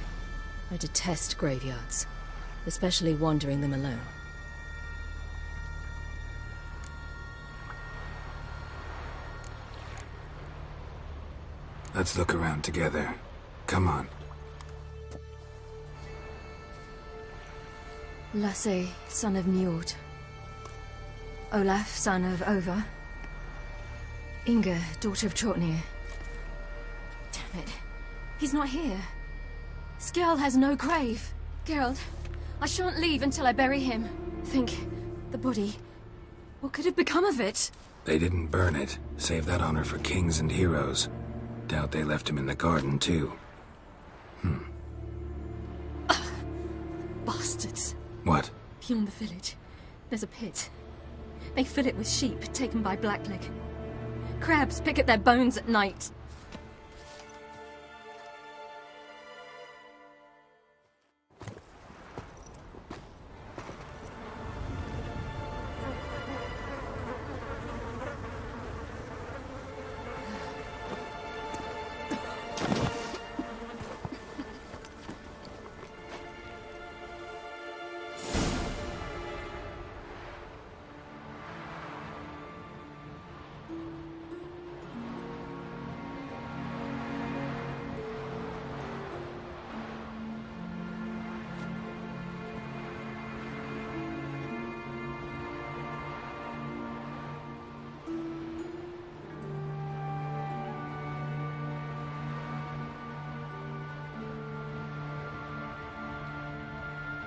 I detest graveyards, especially wandering them alone. Let's look around together. Come on. Lasse, son of Njord. Olaf, son of Ova. Inga, daughter of Trotnir. Damn it. He's not here. Skjal has no grave. Geralt, I shan't leave until I bury him. Think, the body. What could have become of it? They didn't burn it. Save that honor for kings and heroes. Doubt they left him in the garden, too. Bastards. What? Beyond the village, there's a pit. They fill it with sheep taken by Blackleg. Crabs pick at their bones at night.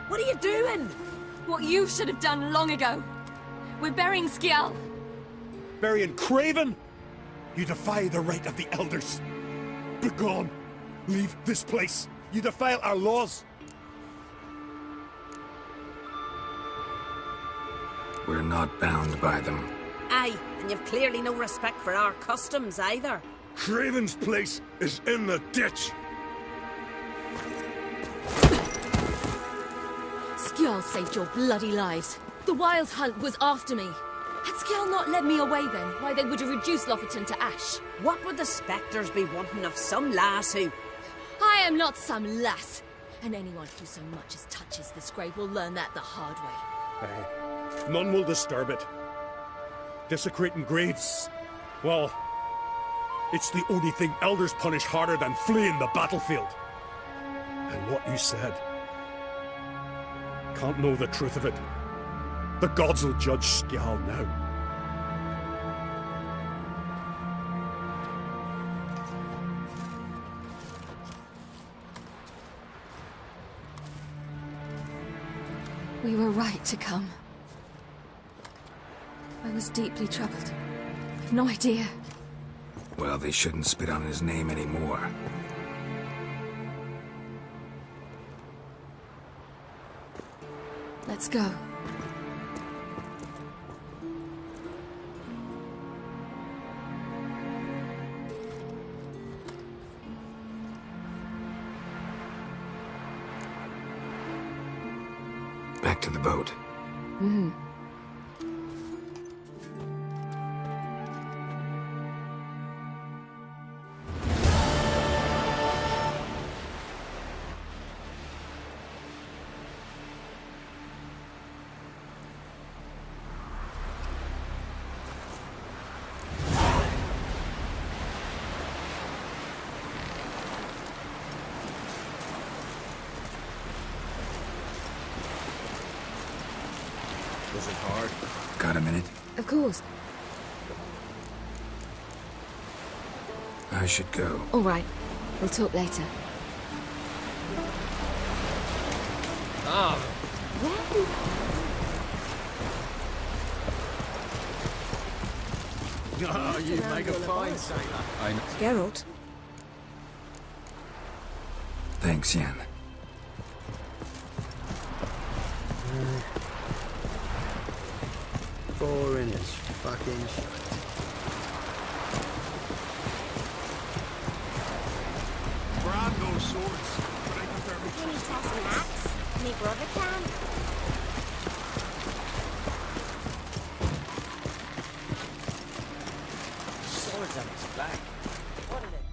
What are you doing? What you should have done long ago. We're burying Skjal. Burying Craven? You defy the right of the elders. Begone. Leave this place. You defile our laws. We're not bound by them. Aye, and you've clearly no respect for our customs either. Craven's place is in the ditch. Skjal saved your bloody lives. The Wild Hunt was after me. Had Skjal not led me away then, why they would have reduced Lofoten to ash. What would the spectres be wanting of some lass who... I am not some lass. And anyone who so much as touches this grave will learn that the hard way. None will disturb it. Desecrating graves, well, it's the only thing elders punish harder than fleeing the battlefield. And what you said, can't know the truth of it. The gods will judge Skjal now. We were right to come. I was deeply troubled. You've no idea. Well, they shouldn't spit on his name anymore. Let's go. Back to the boat. Was it hard? Got a minute? Of course. I should go. All right. We'll talk later. Ah. Oh, you make a fine sailor. I know. Geralt, Thanks, Yen. Boring as fucking shit. Brand swords, but I prefer me. Can you toss an axe? Me brother can. Swords on his back. What did it?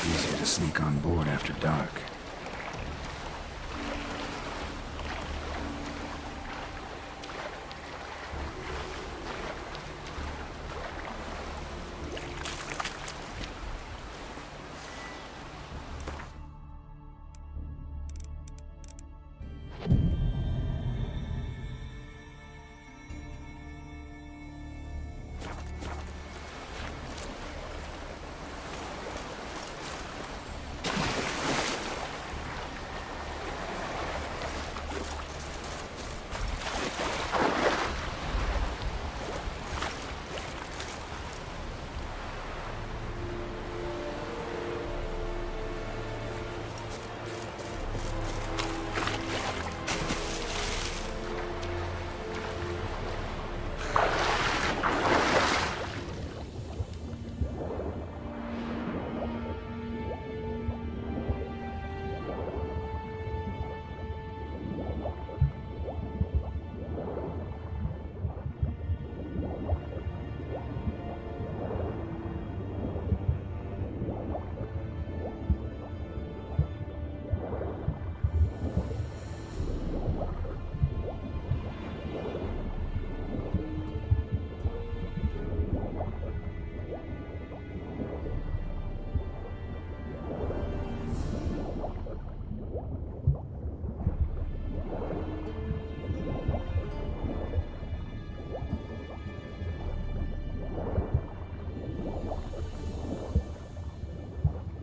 Easier to sneak on board after dark.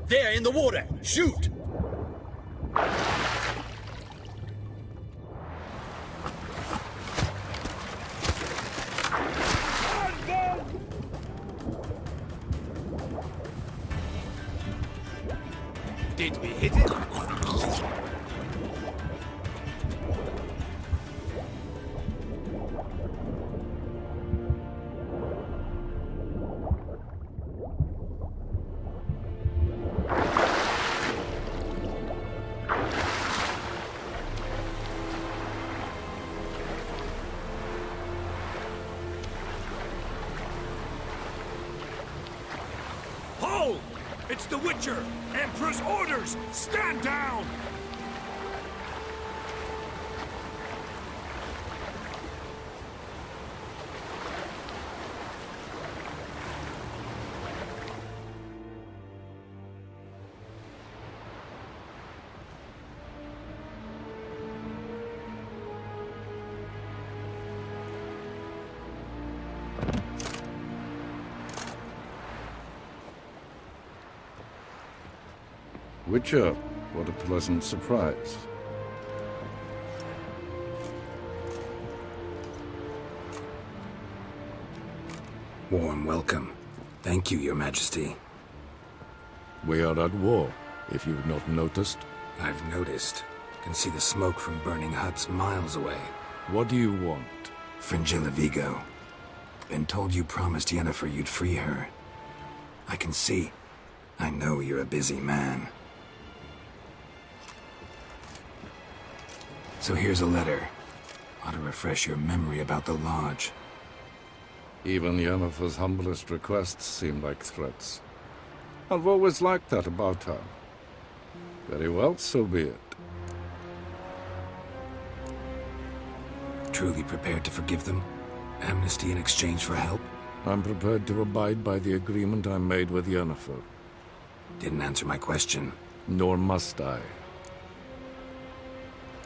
There, in the water! Shoot! Did we hit it? It's the Witcher! Emperor's orders! Stand down! Witcher, what a pleasant surprise. Warm welcome. Thank you, Your Majesty. We are at war, if you've not noticed. I've noticed. Can see the smoke from burning huts miles away. What do you want? Fringilla Vigo. Been told you promised Yennefer you'd free her. I can see. I know you're a busy man. So here's a letter. Ought to refresh your memory about the Lodge. Even Yennefer's humblest requests seem like threats. I've always liked that about her. Very well, so be it. Truly prepared to forgive them? Amnesty in exchange for help? I'm prepared to abide by the agreement I made with Yennefer. Didn't answer my question. Nor must I.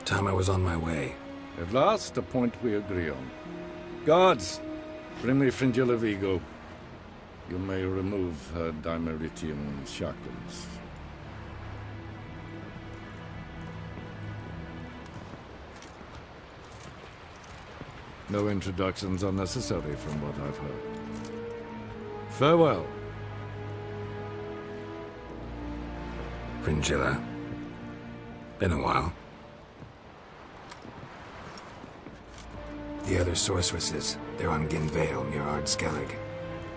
Time I was on my way. At last, a point we agree on. Guards, bring me Fringilla Vigo. You may remove her Dimeritian shackles. No introductions are necessary from what I've heard. Farewell. Fringilla. Been a while. The other sorceresses, they're on Ginvale near Ard Skellig.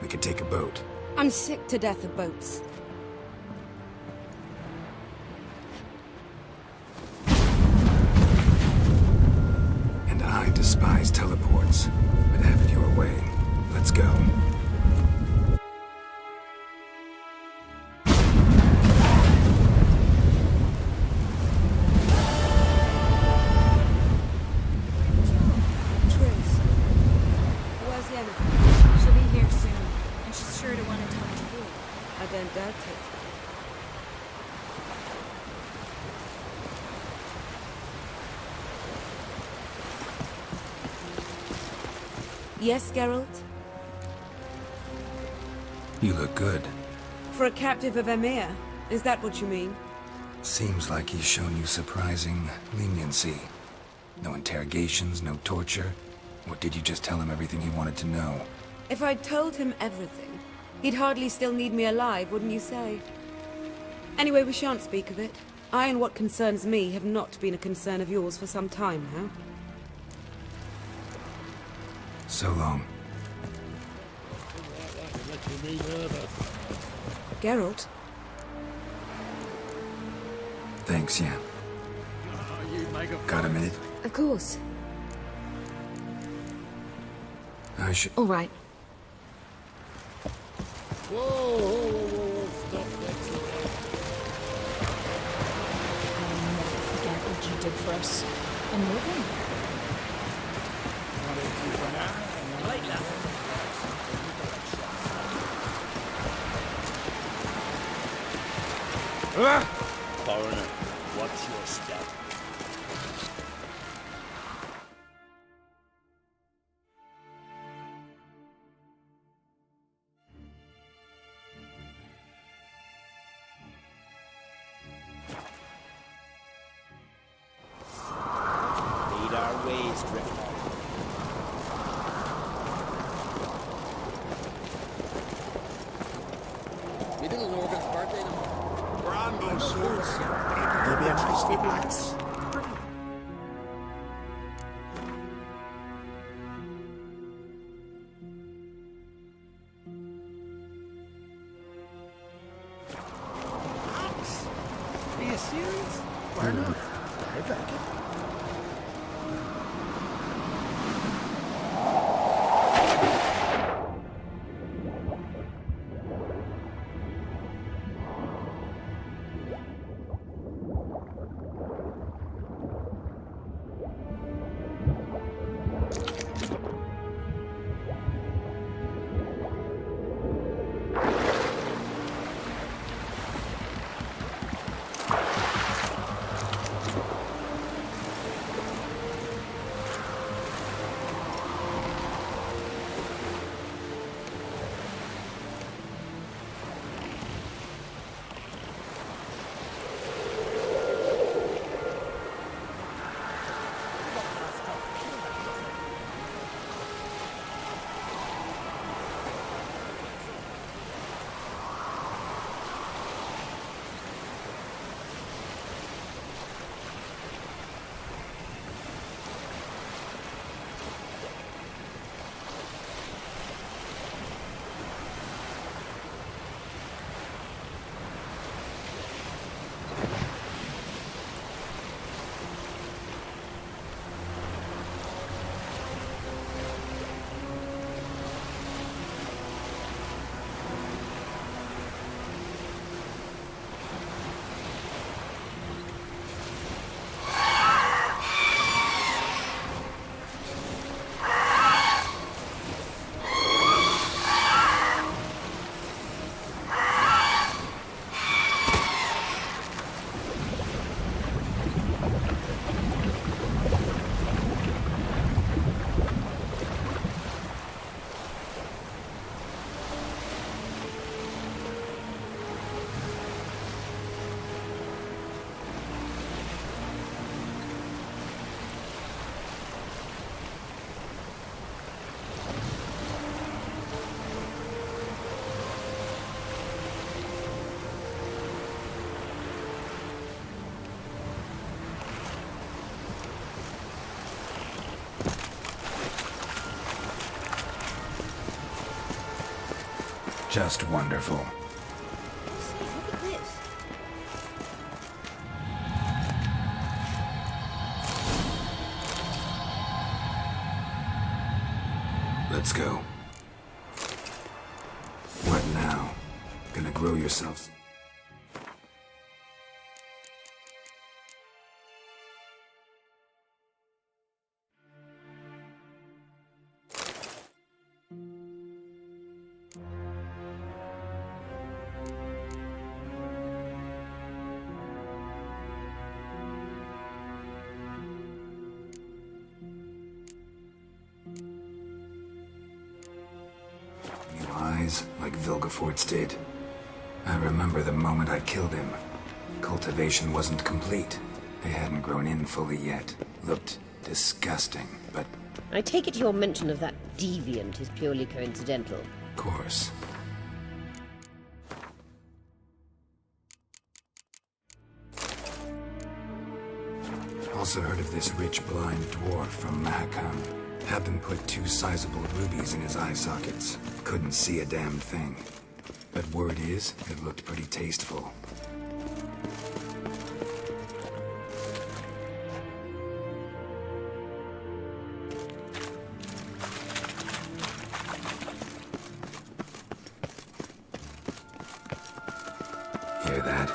We could take a boat. I'm sick to death of boats. And I despise teleports, but have it your way. Let's go. She'll be here soon, and she's sure to want to talk to you. I don't doubt it. Yes, Geralt? You look good. For a captive of Emir, is that what you mean? Seems like he's shown you surprising leniency. No interrogations, no torture. Or did you just tell him everything he wanted to know? If I'd told him everything, he'd hardly still need me alive, wouldn't you say? Anyway, we shan't speak of it. I and what concerns me have not been a concern of yours for some time now. So long. Geralt? Thanks, Yen. Got a minute? Of course. I should... All right. Whoa, stop that. I'll never forget what you did for us. And you're going there. Foreigner, what's your step? Lead our ways, Drifter. We did Lorgan's birthday tomorrow. Brando swords. It'll be a nice day, lads. Are you serious? Why not? I'd like it. Just wonderful. Look at this. Let's go. What now? Gonna grow yourselves? Eyes like Vilgefort's did. I remember the moment I killed him. Cultivation wasn't complete. They hadn't grown in fully yet. Looked disgusting, but... I take it your mention of that deviant is purely coincidental. Of course. Also heard of this rich blind dwarf from Mahakam. Had them put 2 sizable rubies in his eye sockets. Couldn't see a damn thing. But word is, it looked pretty tasteful. Hear that?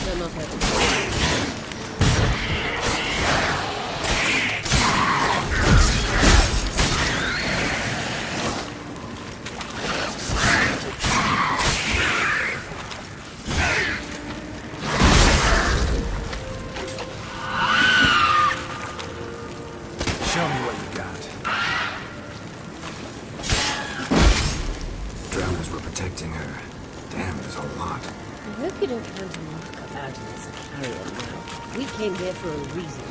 They're not hurting. Show me what you got. Drowners were protecting her. Damn, there's a lot. I hope you don't count a mark about it as a carrion now. We came here for a reason.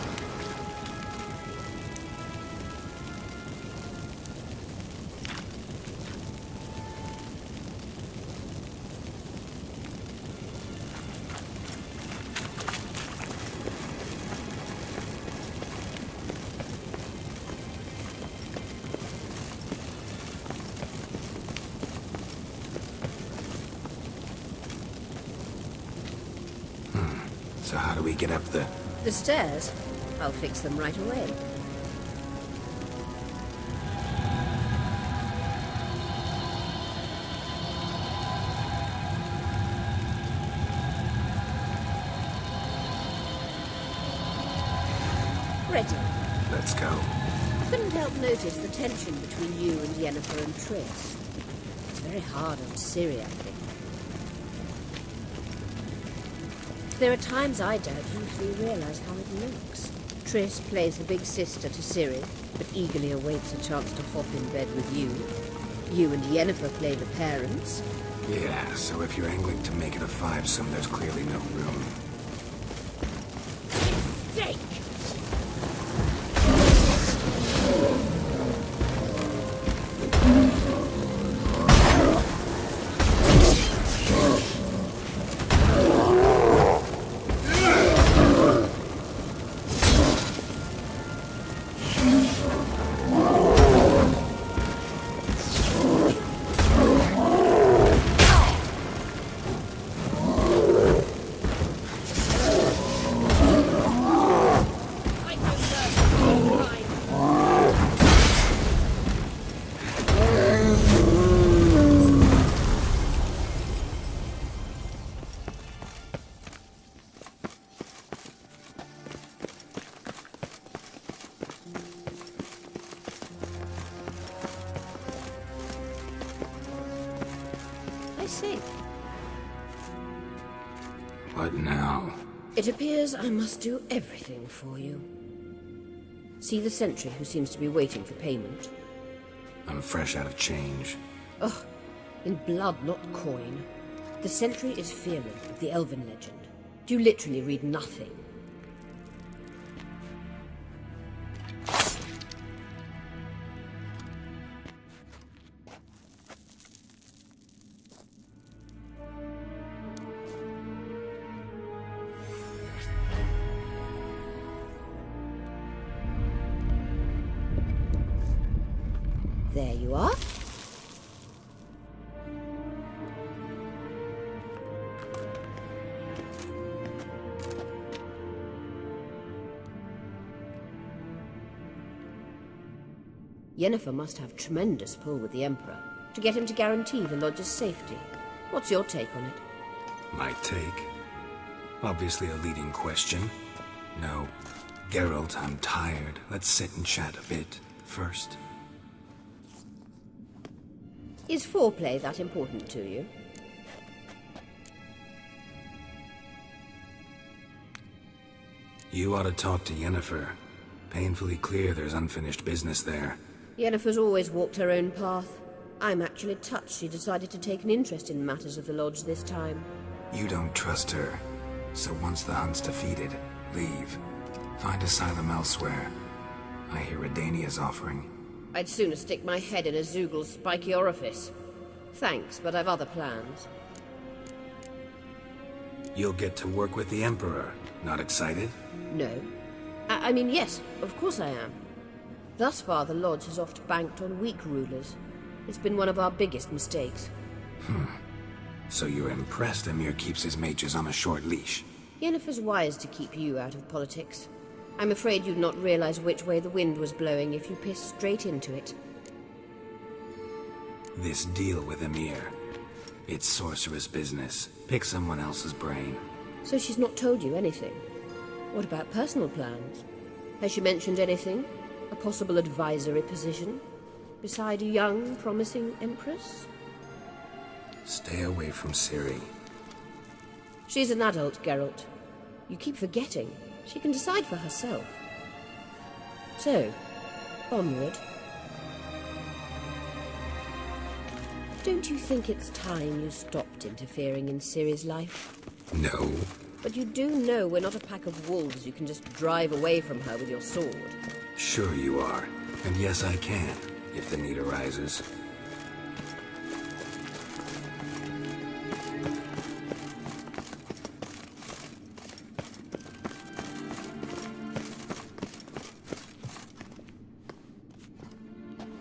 So how do we get up the... The stairs? I'll fix them right away. Ready. Let's go. I couldn't help notice the tension between you and Yennefer and Triss. It's very hard on Ciri, I think. There are times I don't usually realize how it looks. Triss plays the big sister to Ciri, but eagerly awaits a chance to hop in bed with you. You and Yennefer play the parents. Yeah, so if you're angling to make it a 5-some, there's clearly no room. Mistake! I see. What now? It appears I must do everything for you. See the sentry who seems to be waiting for payment? I'm fresh out of change. Ugh, in blood, not coin. The sentry is Fearlin of the Elven legend. Do you literally read nothing? There you are. Yennefer must have tremendous pull with the Emperor to get him to guarantee the Lodge's safety. What's your take on it? My take? Obviously a leading question. No. Geralt, I'm tired. Let's sit and chat a bit first. Is foreplay that important to you? You ought to talk to Yennefer. Painfully clear there's unfinished business there. Yennefer's always walked her own path. I'm actually touched she decided to take an interest in matters of the Lodge this time. You don't trust her. So once the hunt's defeated, leave. Find asylum elsewhere. I hear Redania's offering. I'd sooner stick my head in a Zoogl's spiky orifice. Thanks, but I've other plans. You'll get to work with the Emperor. Not excited? No. I mean, yes, of course I am. Thus far, the Lodge has oft banked on weak rulers. It's been one of our biggest mistakes. So you're impressed Emir keeps his mages on a short leash? Yennefer's wise to keep you out of politics. I'm afraid you'd not realize which way the wind was blowing if you pissed straight into it. This deal with Emir. It's sorceress business. Pick someone else's brain. So she's not told you anything? What about personal plans? Has she mentioned anything? A possible advisory position? Beside a young, promising empress? Stay away from Ciri. She's an adult, Geralt. You keep forgetting. She can decide for herself. So, onward. Don't you think it's time you stopped interfering in Ciri's life? No. But you do know we're not a pack of wolves you can just drive away from her with your sword. Sure you are. And yes, I can, if the need arises.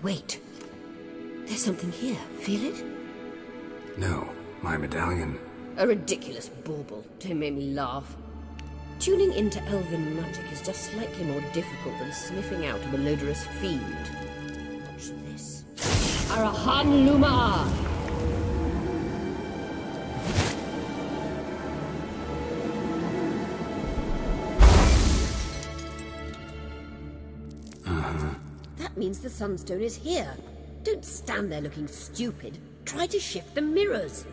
Wait. There's something here. Feel it? No. My medallion. A ridiculous bauble. Don't make me laugh. Tuning into elven magic is just slightly more difficult than sniffing out a malodorous fiend. Watch this. Arahan Luma! That means the Sunstone is here. Don't stand there looking stupid. Try to shift the mirrors.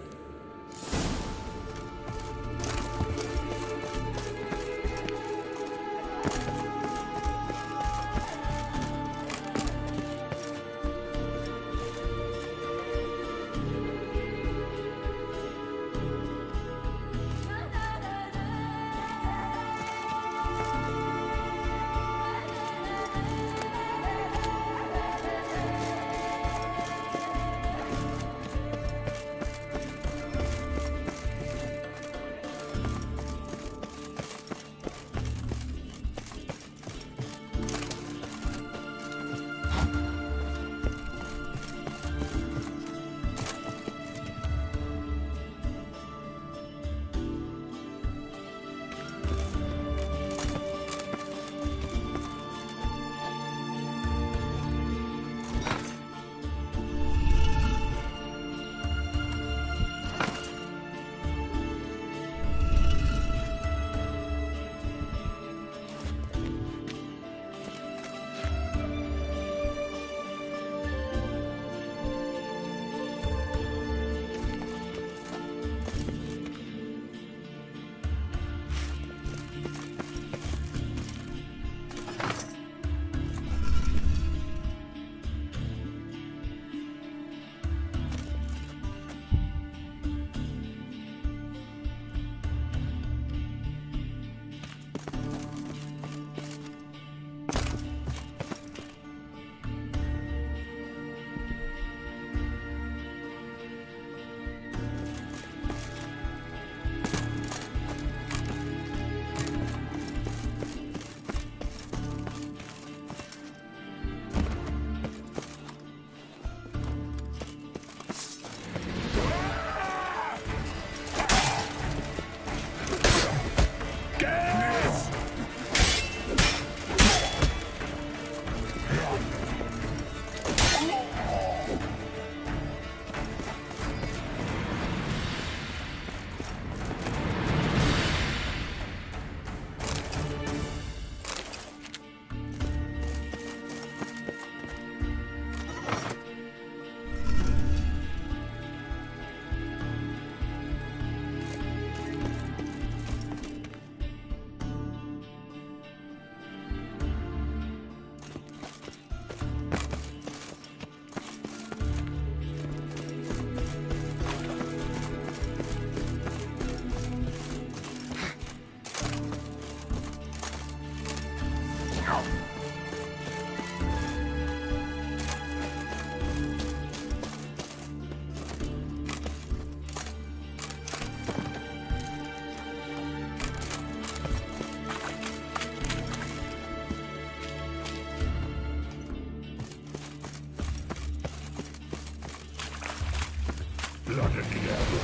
blood of the abbot.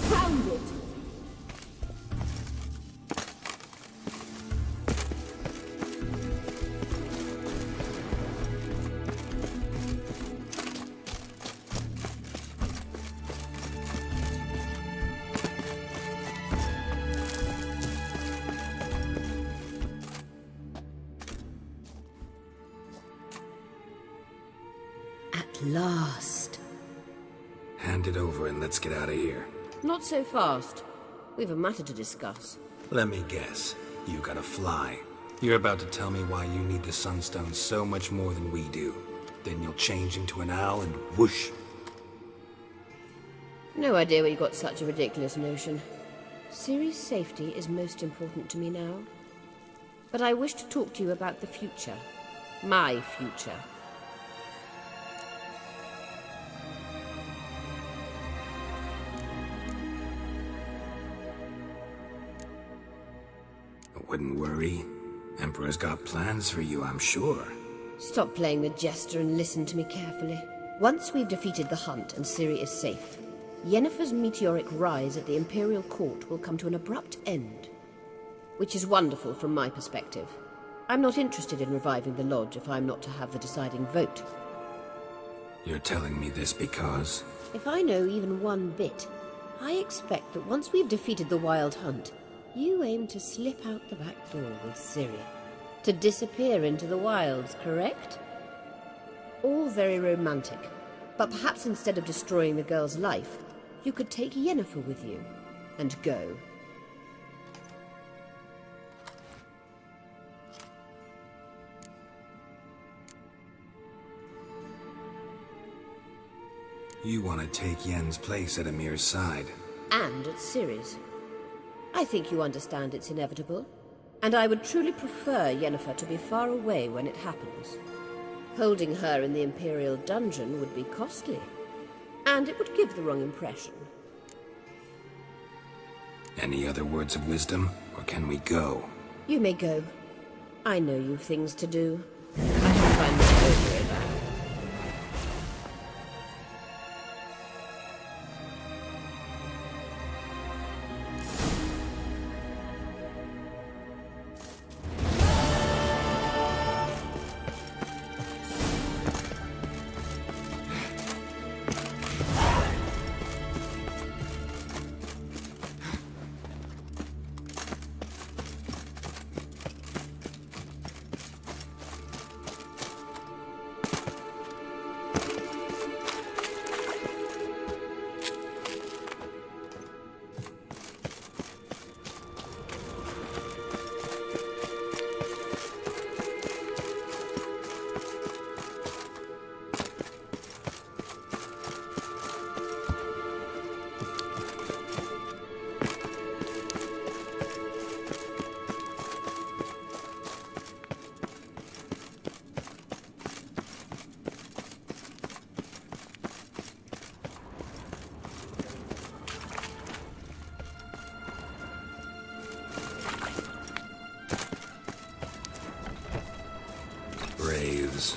Found it! At last. Hand it over and let's get out of here. Not so fast. We've a matter to discuss. Let me guess. You gotta fly. You're about to tell me why you need the Sunstone so much more than we do. Then you'll change into an owl and whoosh. No idea where you got such a ridiculous notion. Ciri's safety is most important to me now. But I wish to talk to you about the future. My future. Wouldn't worry. Emperor's got plans for you, I'm sure. Stop playing the jester and listen to me carefully. Once we've defeated the hunt and Ciri is safe, Yennefer's meteoric rise at the Imperial Court will come to an abrupt end. Which is wonderful from my perspective. I'm not interested in reviving the Lodge if I'm not to have the deciding vote. You're telling me this because... If I know even one bit, I expect that once we've defeated the Wild Hunt, you aim to slip out the back door with Ciri. To disappear into the wilds, correct? All very romantic. But perhaps instead of destroying the girl's life, you could take Yennefer with you and go. You want to take Yen's place at Amir's side. And at Ciri's. I think you understand it's inevitable, and I would truly prefer Yennefer to be far away when it happens. Holding her in the Imperial dungeon would be costly, and it would give the wrong impression. Any other words of wisdom, or can we go? You may go. I know you've things to do. I shall find my own way back. Braves.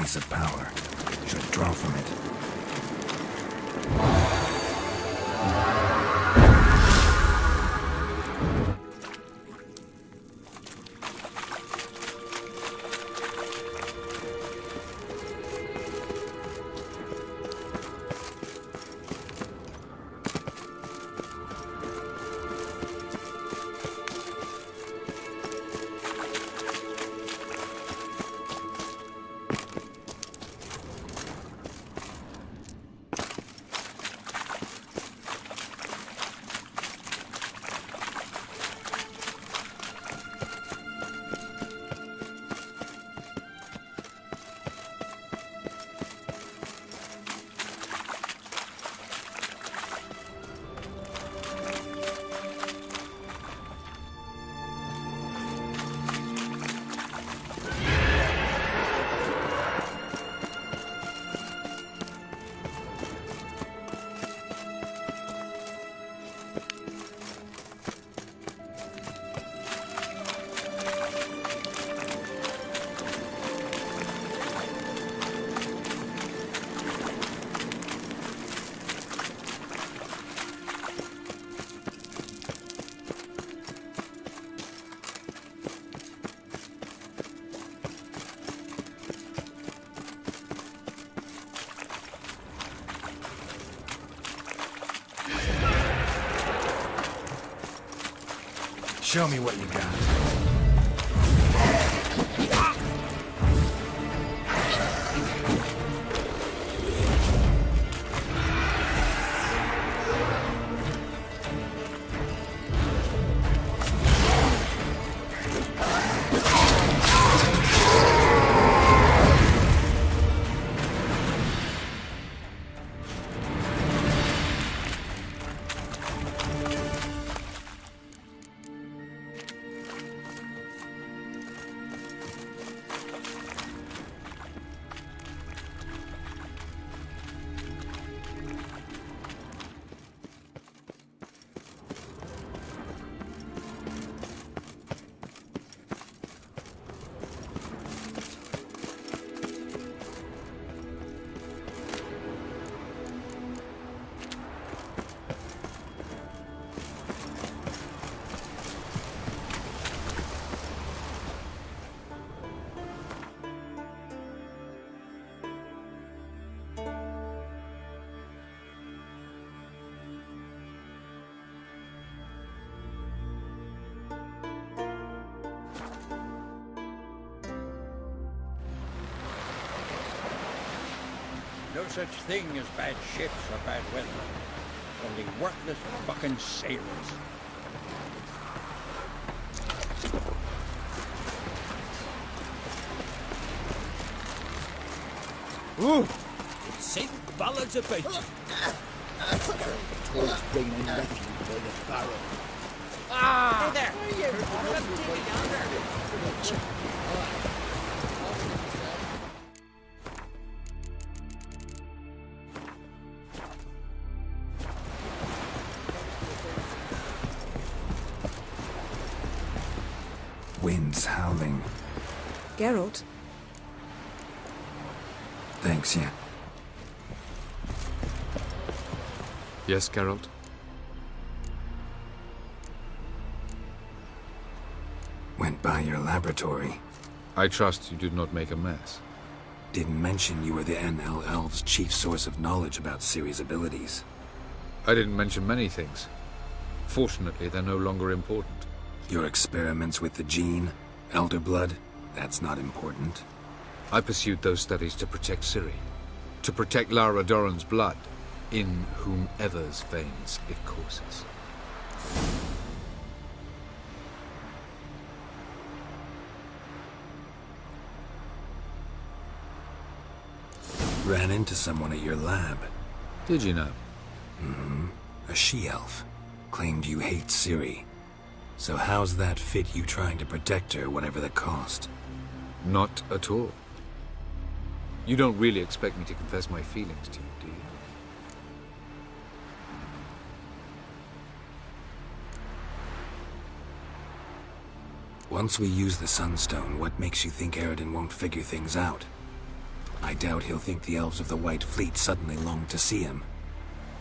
place of power. Should draw from it. Show me what you got. No such thing as bad ships or bad weather. Only worthless fucking sailors. Ooh! It's St. Ballard's about. Towards bringing refuge by the barrel. Ah! Hey there! Let's take it down there. Wind's howling. Geralt? Thanks, yeah. Yes, Geralt? Went by your laboratory. I trust you did not make a mess. Didn't mention you were the NL Elves' chief source of knowledge about Ciri's abilities. I didn't mention many things. Fortunately, they're no longer important. Your experiments with the gene, Elder Blood, that's not important. I pursued those studies to protect Ciri. To protect Lara Doran's blood, in whomever's veins it courses. Ran into someone at your lab. Did you know? Mm-hmm. A she-elf. Claimed you hate Ciri. So how's that fit you trying to protect her, whatever the cost? Not at all. You don't really expect me to confess my feelings to you, do you? Once we use the Sunstone, what makes you think Eridan won't figure things out? I doubt he'll think the elves of the White Fleet suddenly long to see him.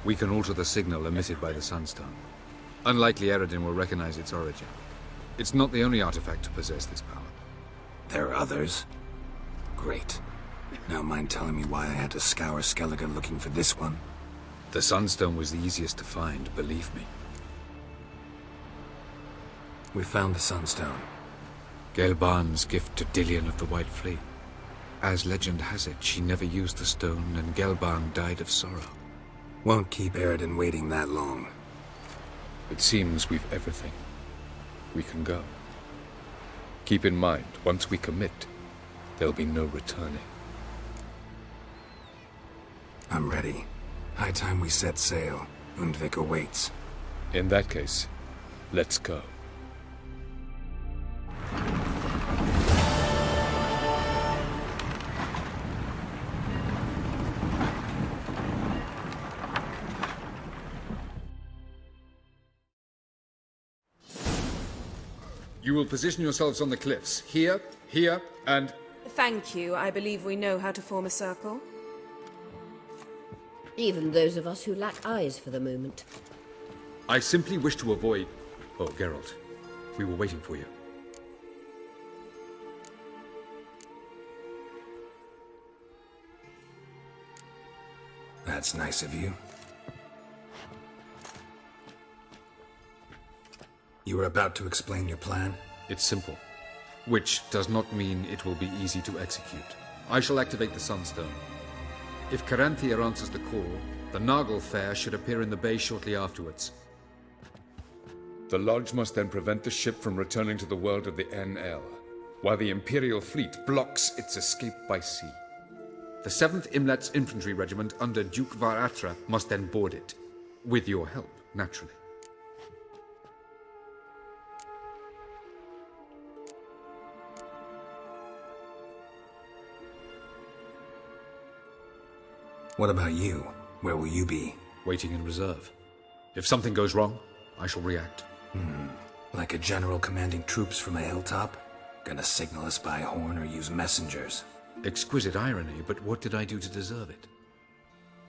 We can alter the signal emitted by the Sunstone. Unlikely Eredin will recognize its origin. It's not the only artifact to possess this power. There are others? Great. Now mind telling me why I had to scour Skellige looking for this one? The Sunstone was the easiest to find, believe me. We found the Sunstone. Gelban's gift to Dillion of the White Fleet. As legend has it, she never used the stone, and Gelban died of sorrow. Won't keep Eredin waiting that long. It seems we've everything. We can go. Keep in mind, once we commit, there'll be no returning. I'm ready. High time we set sail. Undvik awaits. In that case, let's go. You will position yourselves on the cliffs. Here, here, and... Thank you. I believe we know how to form a circle. Even those of us who lack eyes for the moment. I simply wish to avoid... Oh, Geralt. We were waiting for you. That's nice of you. You were about to explain your plan? It's simple. Which does not mean it will be easy to execute. I shall activate the Sunstone. If Caranthir answers the call, the Naglfar should appear in the bay shortly afterwards. The Lodge must then prevent the ship from returning to the world of the NL, while the Imperial fleet blocks its escape by sea. The 7th Imlet's infantry regiment under Duke Varatra must then board it. With your help, naturally. What about you? Where will you be? Waiting in reserve. If something goes wrong, I shall react. Like a general commanding troops from a hilltop? Gonna signal us by horn or use messengers? Exquisite irony, but what did I do to deserve it?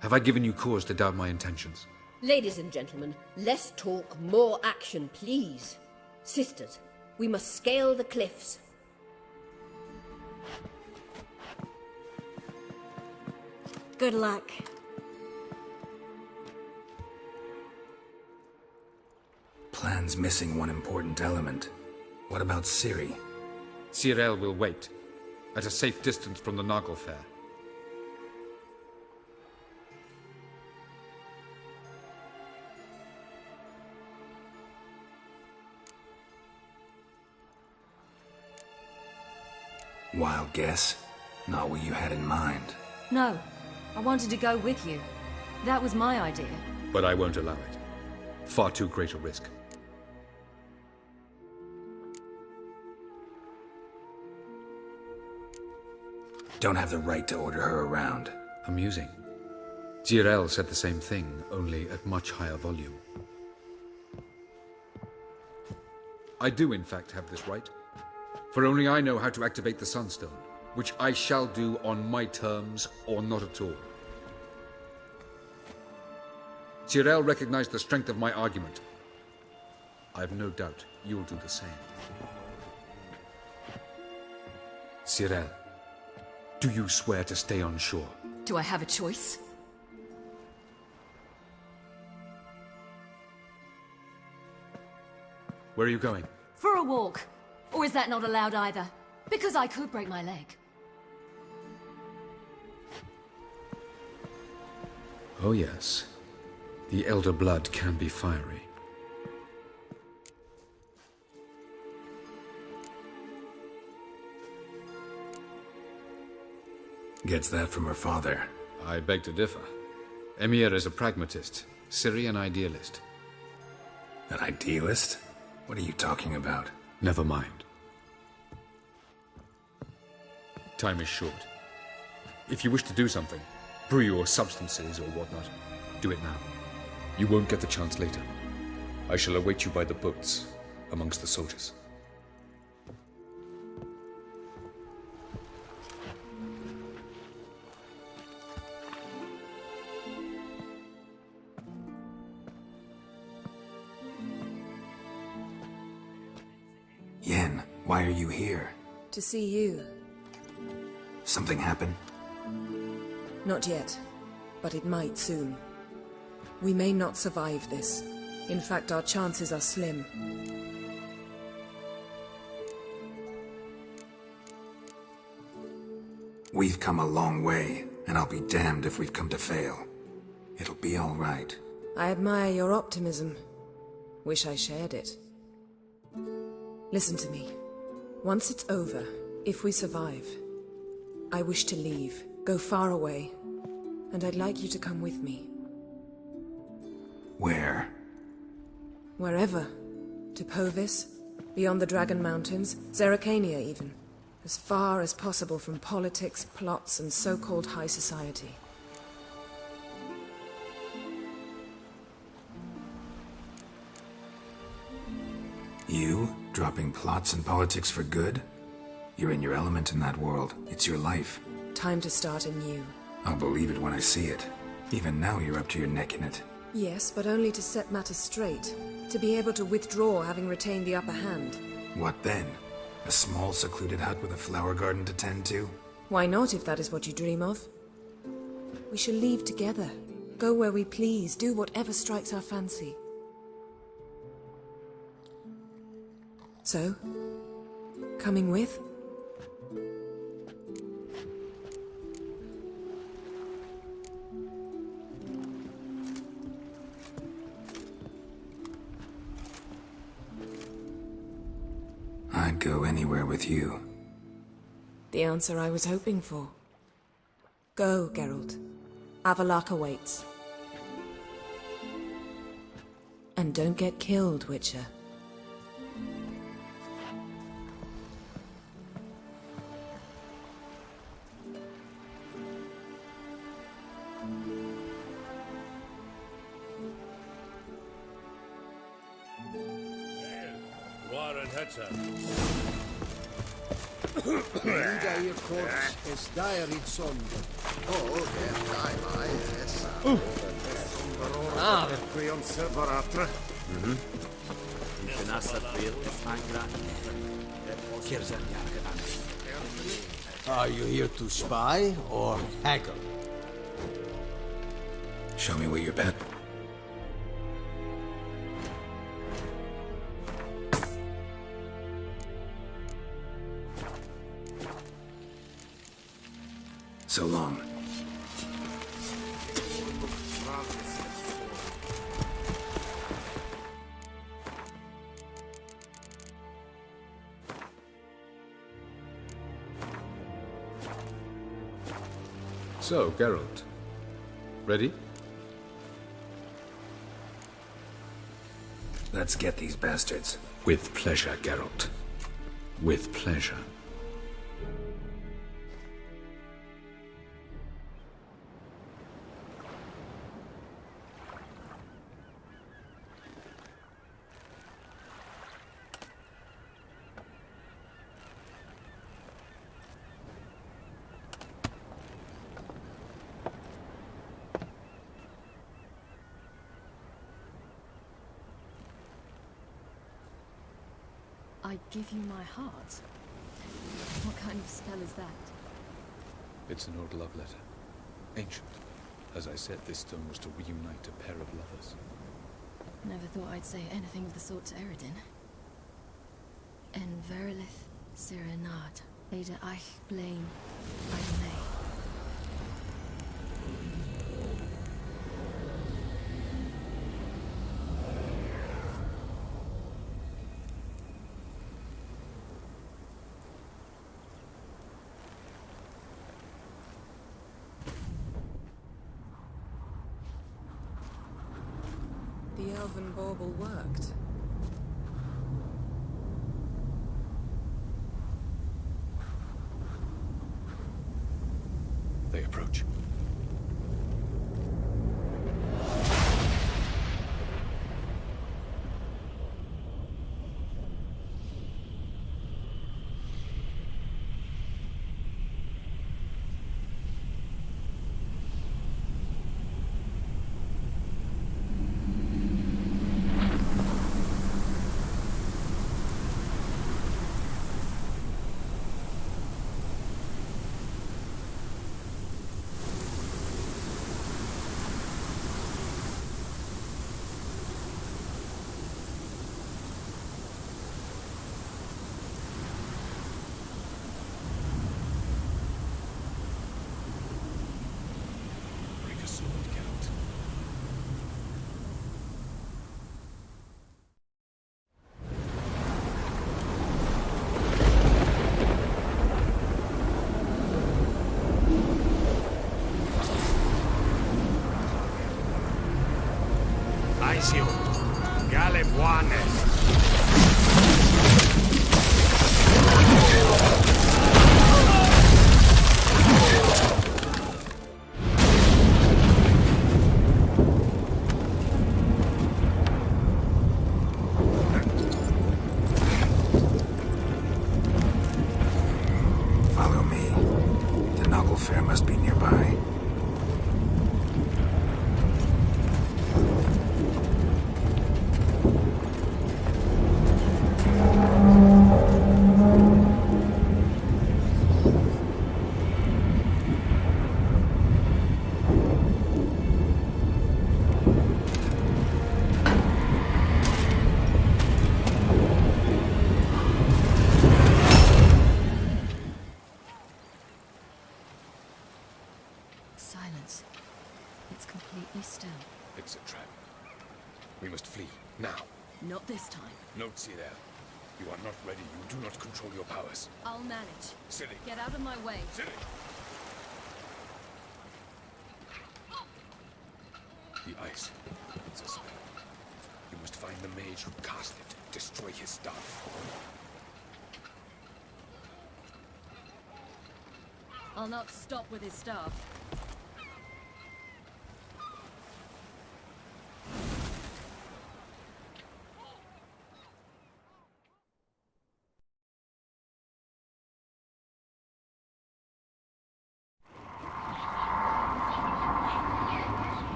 Have I given you cause to doubt my intentions? Ladies and gentlemen, less talk, more action, please. Sisters, we must scale the cliffs. Good luck. Plan's missing one important element. What about Ciri? Cyril will wait, at a safe distance from the Naglfar. Wild guess? Not what you had in mind. No, I wanted to go with you. That was my idea. But I won't allow it. Far too great a risk. Don't have the right to order her around. Amusing. Jirel said the same thing, only at much higher volume. I do, in fact, have this right. For only I know how to activate the Sunstone, which I shall do on my terms or not at all. Jirel recognized the strength of my argument. I have no doubt you'll do the same. Cyril, do you swear to stay on shore? Do I have a choice? Where are you going? For a walk. Or is that not allowed either? Because I could break my leg. Oh yes. The Elder Blood can be fiery. Gets that from her father. I beg to differ. Emir is a pragmatist, Ciri an idealist. An idealist? What are you talking about? Never mind. Time is short. If you wish to do something, brew your substances or whatnot, do it now. You won't get the chance later. I shall await you by the boats, amongst the soldiers. Yen, why are you here? To see you. Something happened? Not yet, but it might soon. We may not survive this. In fact, our chances are slim. We've come a long way, and I'll be damned if we've come to fail. It'll be all right. I admire your optimism. Wish I shared it. Listen to me. Once it's over, if we survive, I wish to leave, go far away, and I'd like you to come with me. Where? Wherever. To Povis, beyond the Dragon Mountains, Zeracania even. As far as possible from politics, plots, and so-called high society. You? Dropping plots and politics for good? You're in your element in that world. It's your life. Time to start anew. I'll believe it when I see it. Even now you're up to your neck in it. Yes, but only to set matters straight. To be able to withdraw having retained the upper hand. What then? A small secluded hut with a flower garden to tend to? Why not, if that is what you dream of? We shall leave together. Go where we please, do whatever strikes our fancy. So, coming with? I'd go anywhere with you. The answer I was hoping for. Go, Geralt. Avalok awaits. And don't get killed, Witcher. Vida ir corps es diarid son. Creon servaratra. Are you here to spy or haggle? Show me what you bet. So long. So, Geralt. Ready? Let's get these bastards. With pleasure, Geralt. With pleasure. I give you my heart? What kind of spell is that? It's an old love letter. Ancient. As I said, this stone was to reunite a pair of lovers. Never thought I'd say anything of the sort to Eredin. En verilith serenad, Ada eich blaen, I The elven bauble worked. They approach. Follow me. The noble fair must be nearby. Silence. It's completely still. It's a trap. We must flee, now. Not this time. Note, Cyril. You are not ready. You do not control your powers. I'll manage. Ciri. Get out of my way. Ciri! The ice. It's a spell. You must find the mage who cast it. Destroy his staff. I'll not stop with his staff.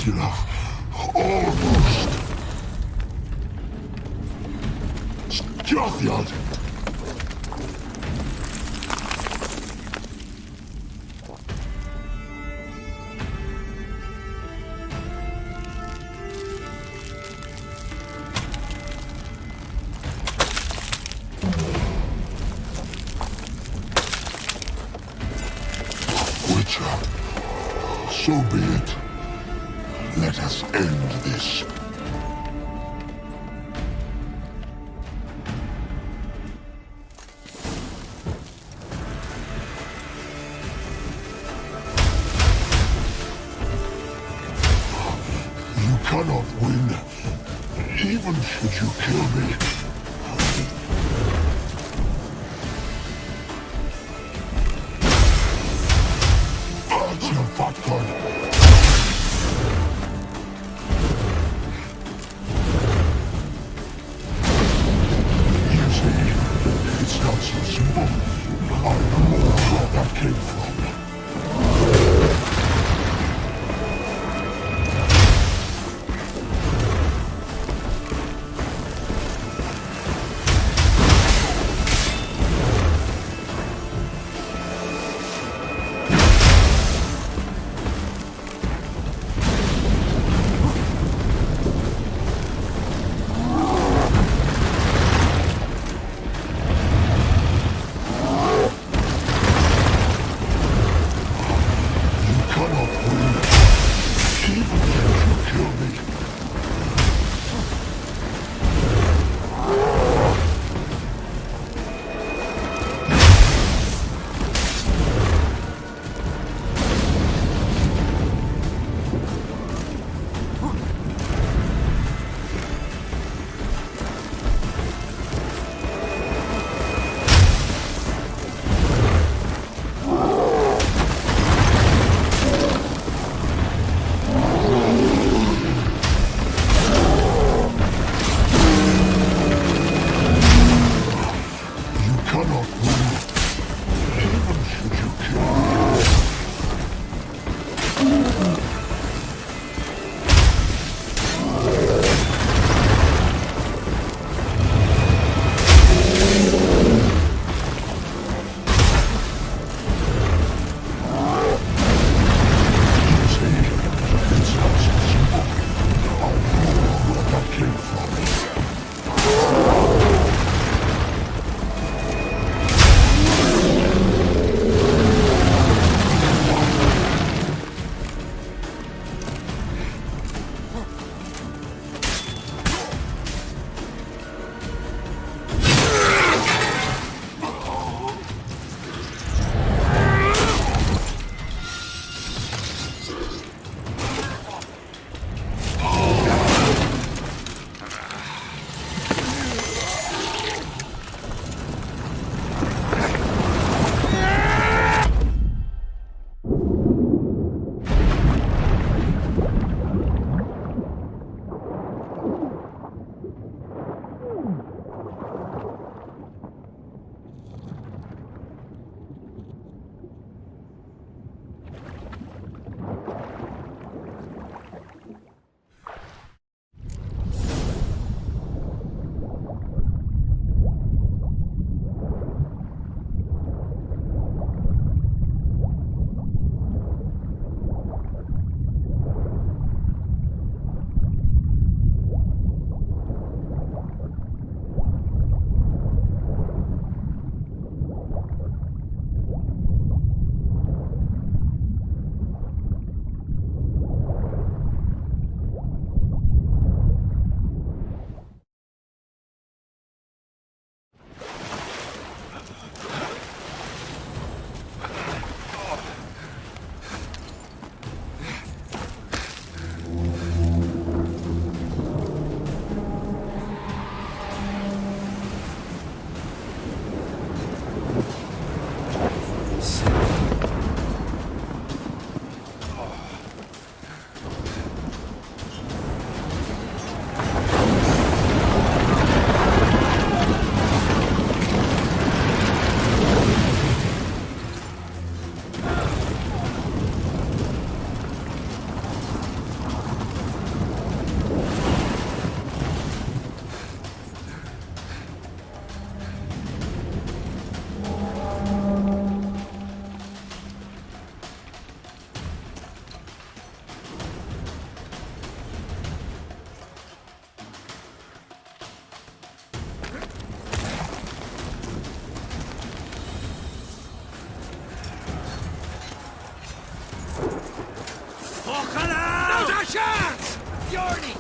Dracula. Almost. Jothyard. So be it. Let us end this. You cannot win, even should you kill me. Bjorny!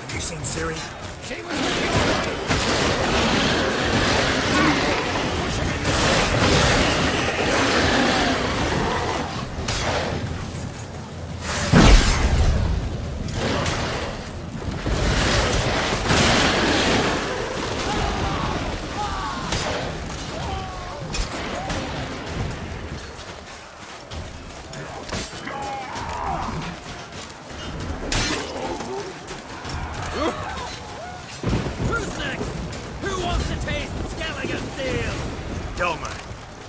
Have you seen Ciri? She was with you! Who's next? Who wants to taste Skellige's steel? Delma,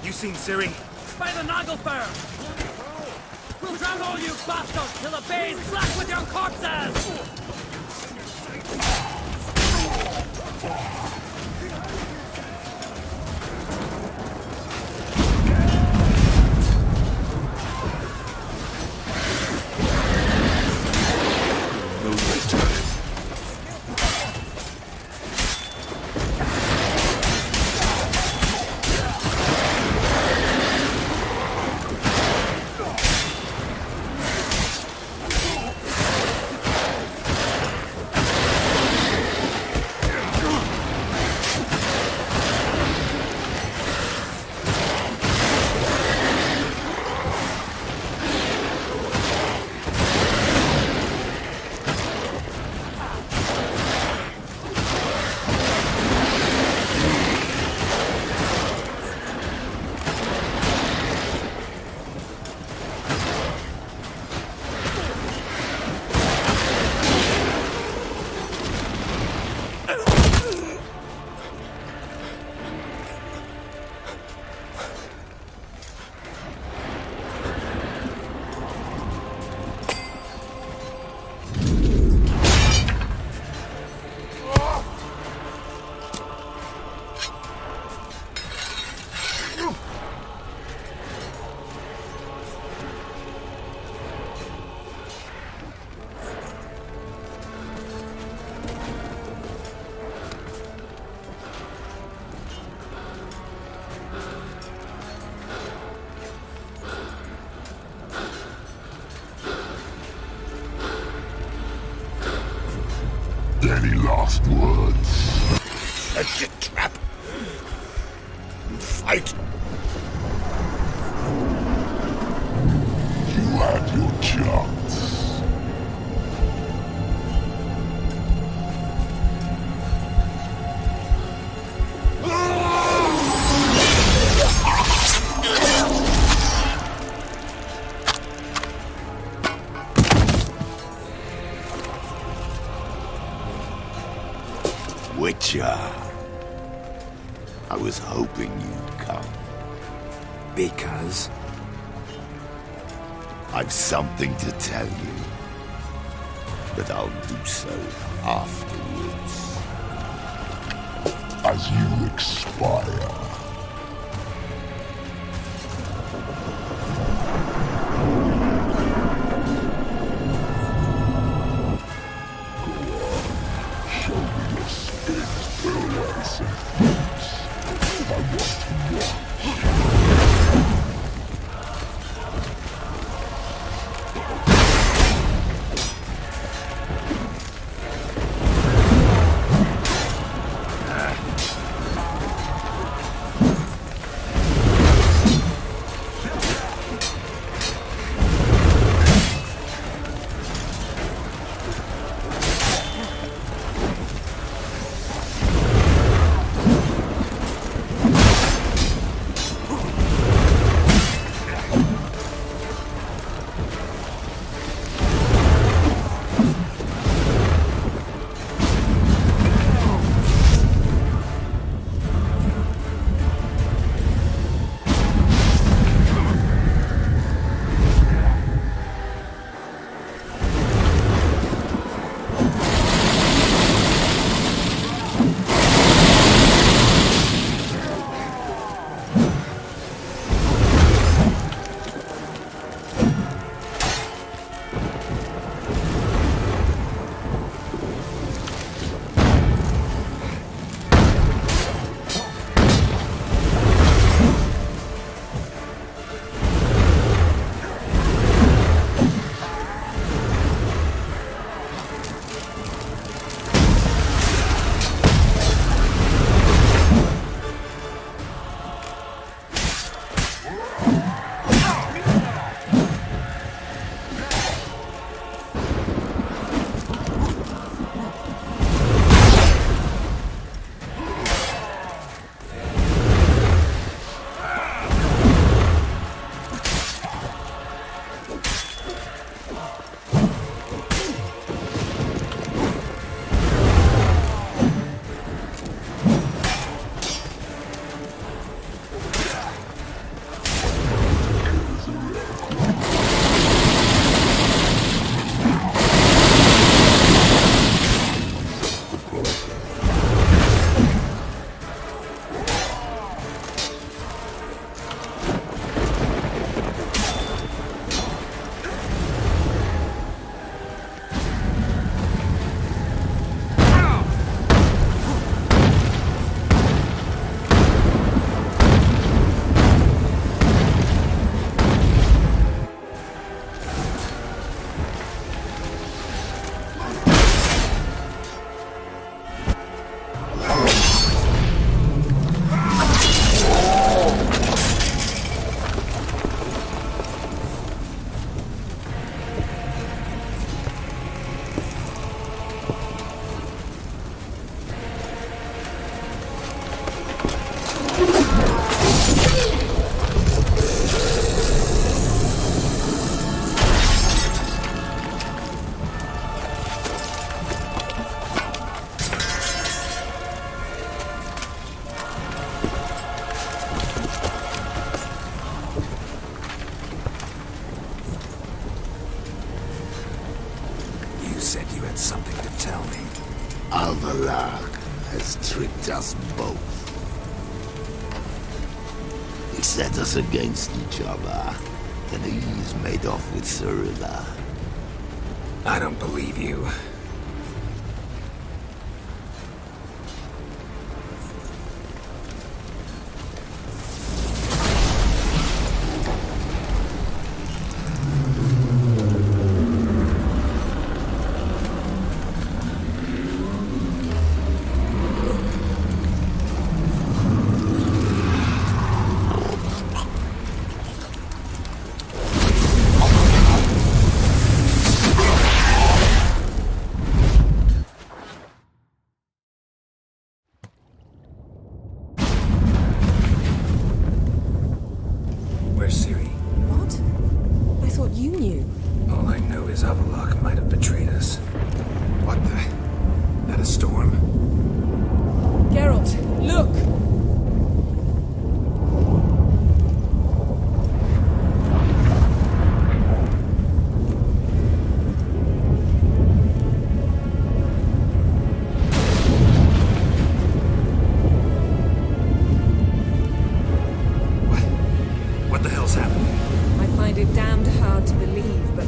you seen Ciri? By the Nagelfur! We'll drown all you bastards till the bay's black with your corpses! No return. Any last words? Set your trap. Fight. You had your chance. Witcher. I was hoping you'd come. Because? I've something to tell you. But I'll do so afterwards. As you expire. tricked us both. He set us against each other, and he's made off with Cyrilla. I don't believe you. Where's Ciri? What? I thought you knew. All I know is Avalok might have betrayed us. What the? That a storm? Geralt, look! What the hell's happening? I find it damned hard to believe, but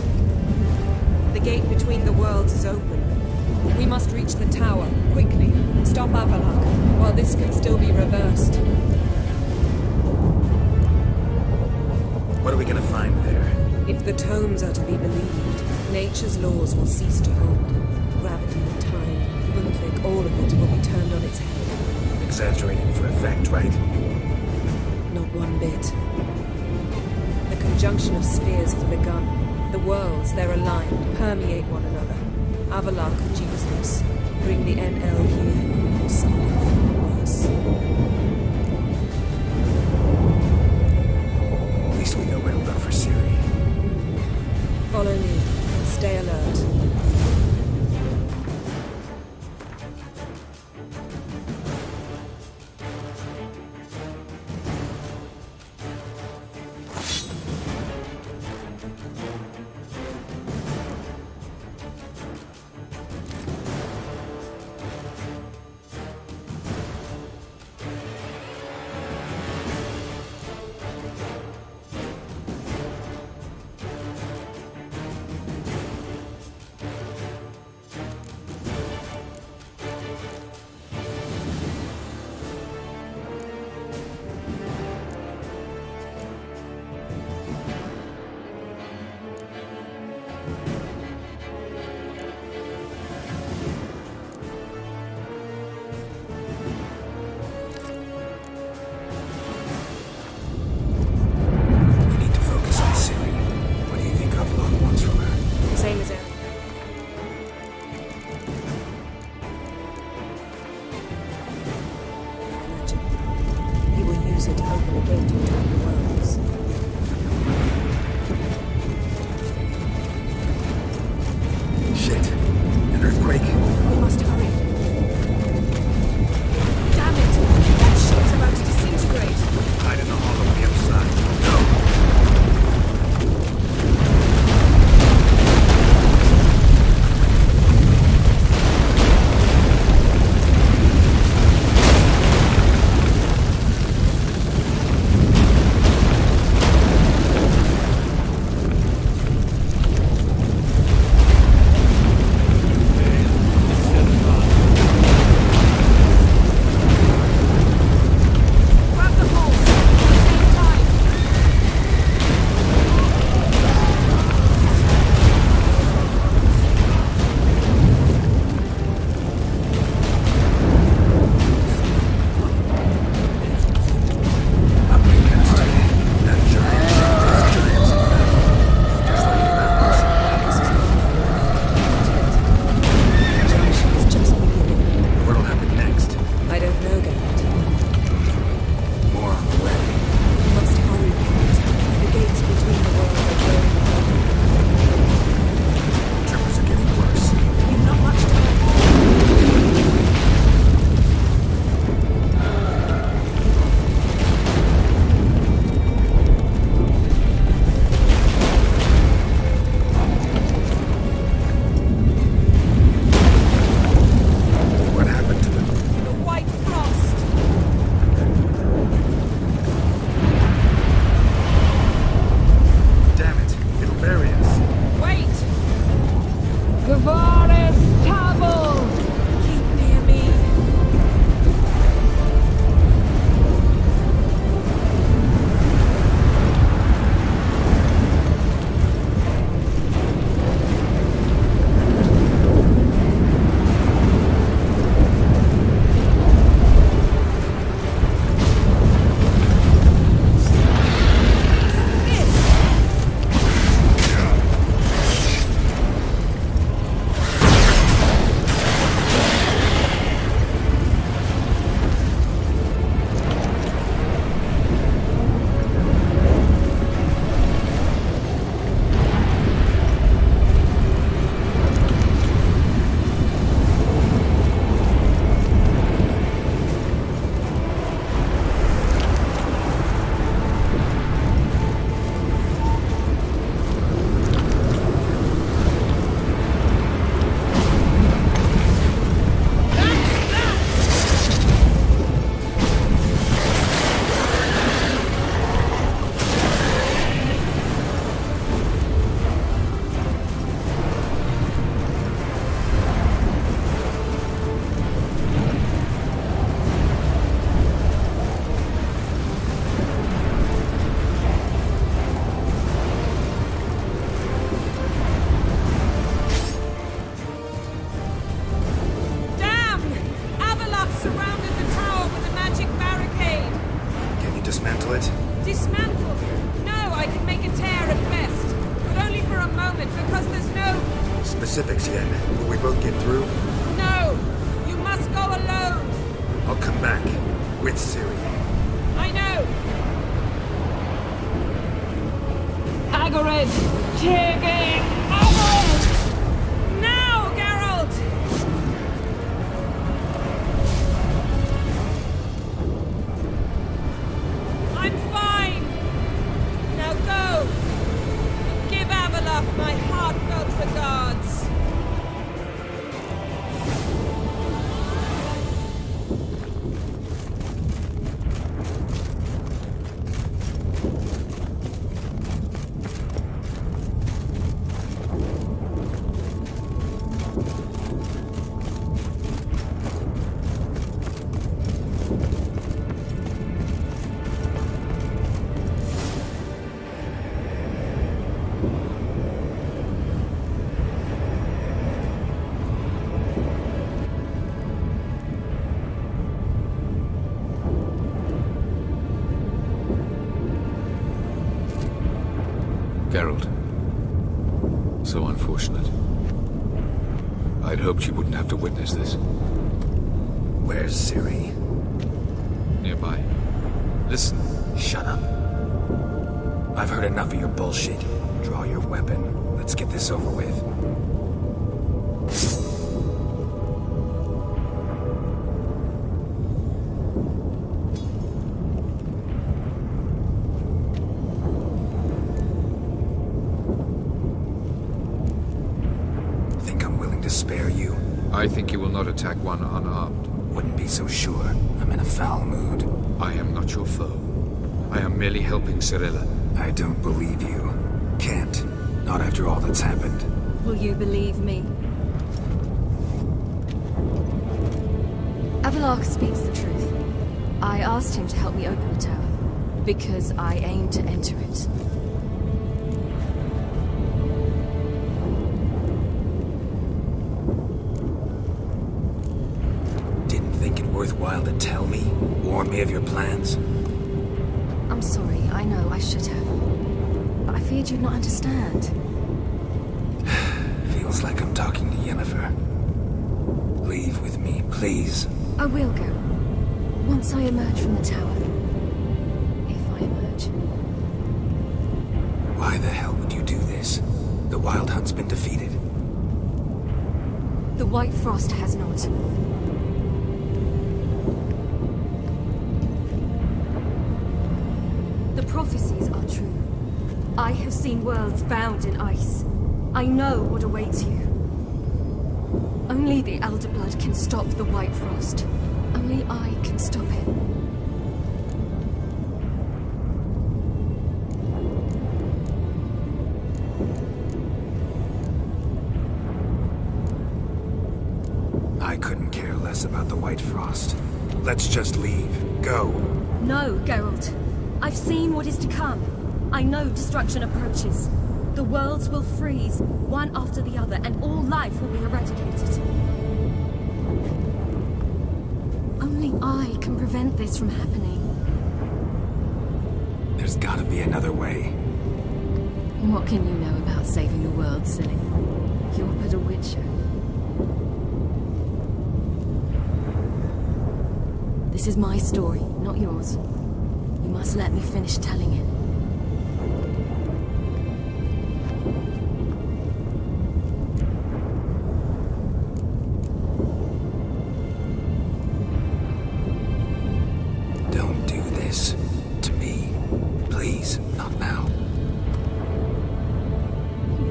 the gate between the worlds is open. We must reach the tower, quickly. Stop Avalok, while this can still be reversed. What are we gonna find there? If the tomes are to be believed, nature's laws will cease to hold. Gravity, time, Undvik, all of it will be turned on its head. Exaggerating for effect, right? Not one bit. The conjunction of spheres has begun. The worlds, they're aligned, permeate one another. Avalok could use this. Bring the NL here, or something far worse. At least we know where to look for Ciri. Follow me. Stay alert. Dismantle! No, I can make a tear at best. But only for a moment, because there's no... Specifics, Yen. Will we both get through? No! You must go alone! I'll come back. With Ciri. I know! Agarid! Taking Agarid! Now, Geralt! I'm fine! Now go! Give Avalok my heartfelt regards! Geralt. So unfortunate. I'd hoped you wouldn't have to witness this. Where's Ciri? Nearby. Listen. Shut up. I've heard enough of your bullshit. Draw your weapon. Let's get this over with. Spare you? I think you will not attack one unarmed. Wouldn't be so sure. I'm in a foul mood. I am not your foe. I am merely helping Cirilla. I don't believe you. Can't. Not after all that's happened. Will you believe me? Avalok speaks the truth. I asked him to help me open the tower, because I aim to enter it. Worthwhile to tell me? Warn me of your plans? I'm sorry, I know I should have. But I feared you'd not understand. Feels like I'm talking to Yennefer. Leave with me, please. I will go. Once I emerge from the tower. If I emerge. Why the hell would you do this? The Wild Hunt's been defeated. The White Frost has not. Prophecies are true. I have seen worlds bound in ice. I know what awaits you. Only the Elder Blood can stop the White Frost. Only I can stop it. I couldn't care less about the White Frost. Let's just leave. Go. No, Geralt. I've seen what is to come. I know destruction approaches. The worlds will freeze, one after the other, and all life will be eradicated. Only I can prevent this from happening. There's gotta be another way. What can you know about saving the world, silly? You're but a witcher. This is my story, not yours. You must let me finish telling it. Don't do this to me. Please, not now.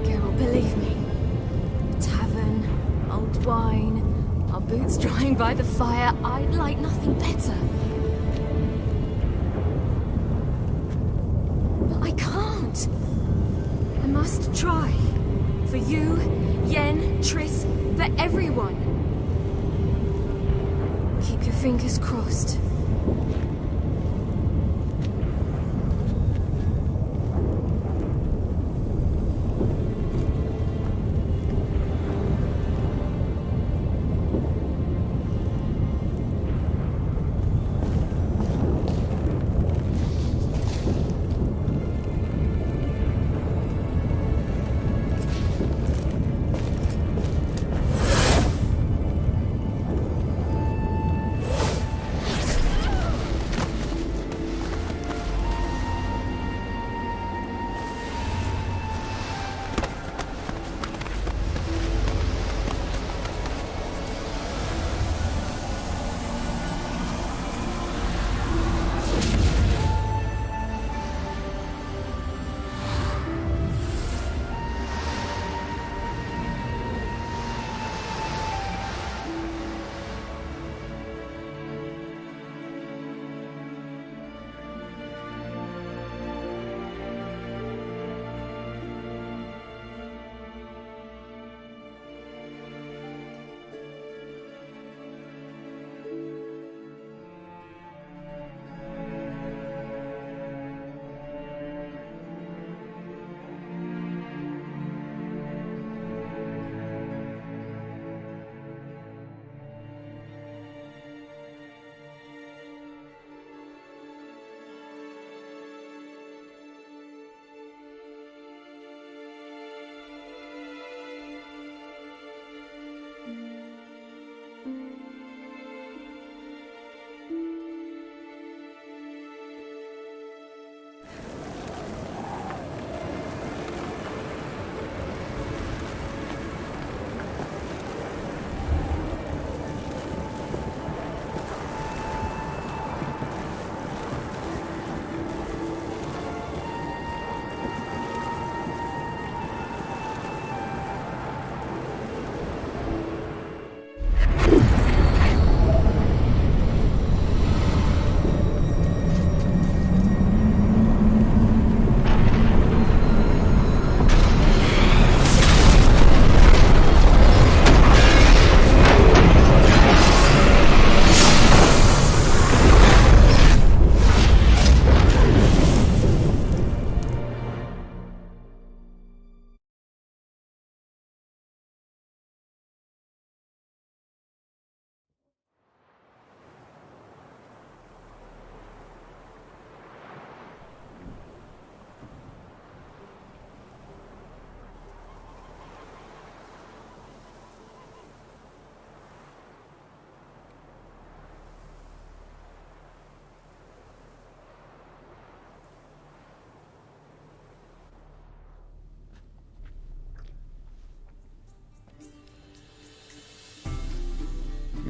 Geralt, believe me. Tavern, old wine, our boots drying by the fire. I'd like nothing better. I must try. For you, Yen, Triss, for everyone. Keep your fingers crossed.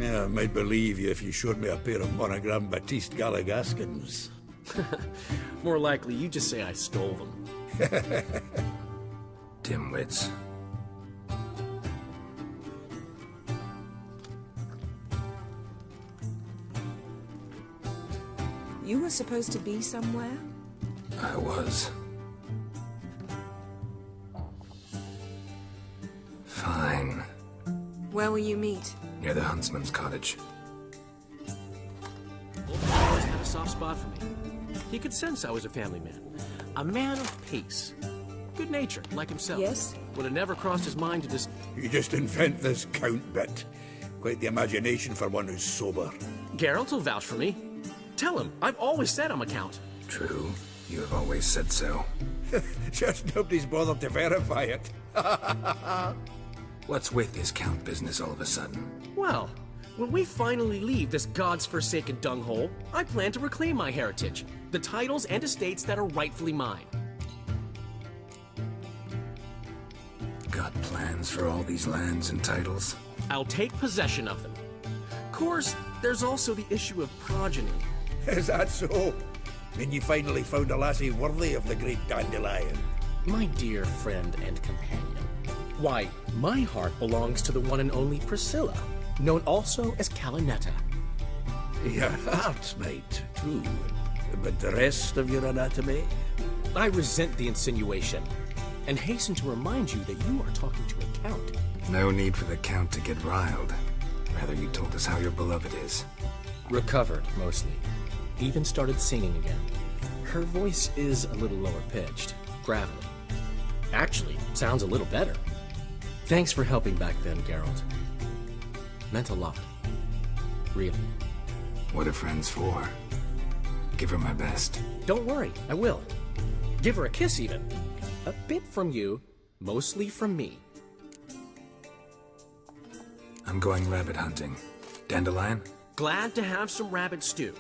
Yeah, I might believe you if you showed me a pair of monogram Batiste Galligaskins. More likely, you just say I stole them. Dimwits. You were supposed to be somewhere? I was. Fine. Where will you meet? Near the huntsman's cottage. Always had a soft spot for me. He could sense I was a family man. A man of peace. Good-natured, like himself. Yes? Would have never crossed his mind to just... You just invent this count bit. Quite the imagination for one who's sober. Geralt will vouch for me. Tell him, I've always said I'm a count. True. You have always said so. Just nobody's bothered to verify it. What's with this count business all of a sudden? Well, when we finally leave this god's forsaken dunghole, I plan to reclaim my heritage, the titles and estates that are rightfully mine. Got plans for all these lands and titles? I'll take possession of them. Of course, there's also the issue of progeny. Is that so? Then you finally found a lassie worthy of the great dandelion. My dear friend and companion. Why, my heart belongs to the one and only Priscilla, known also as Calinetta. Your heart, mate, true. But the rest of your anatomy? I resent the insinuation, and hasten to remind you that you are talking to a count. No need for the count to get riled. Rather, you told us how your beloved is. Recovered, mostly. Even started singing again. Her voice is a little lower pitched, gravelly. Actually, sounds a little better. Thanks for helping back then, Geralt. Meant a lot. Really. What are friends for? Give her my best. Don't worry, I will. Give her a kiss, even. A bit from you, mostly from me. I'm going rabbit hunting. Dandelion? Glad to have some rabbit stew.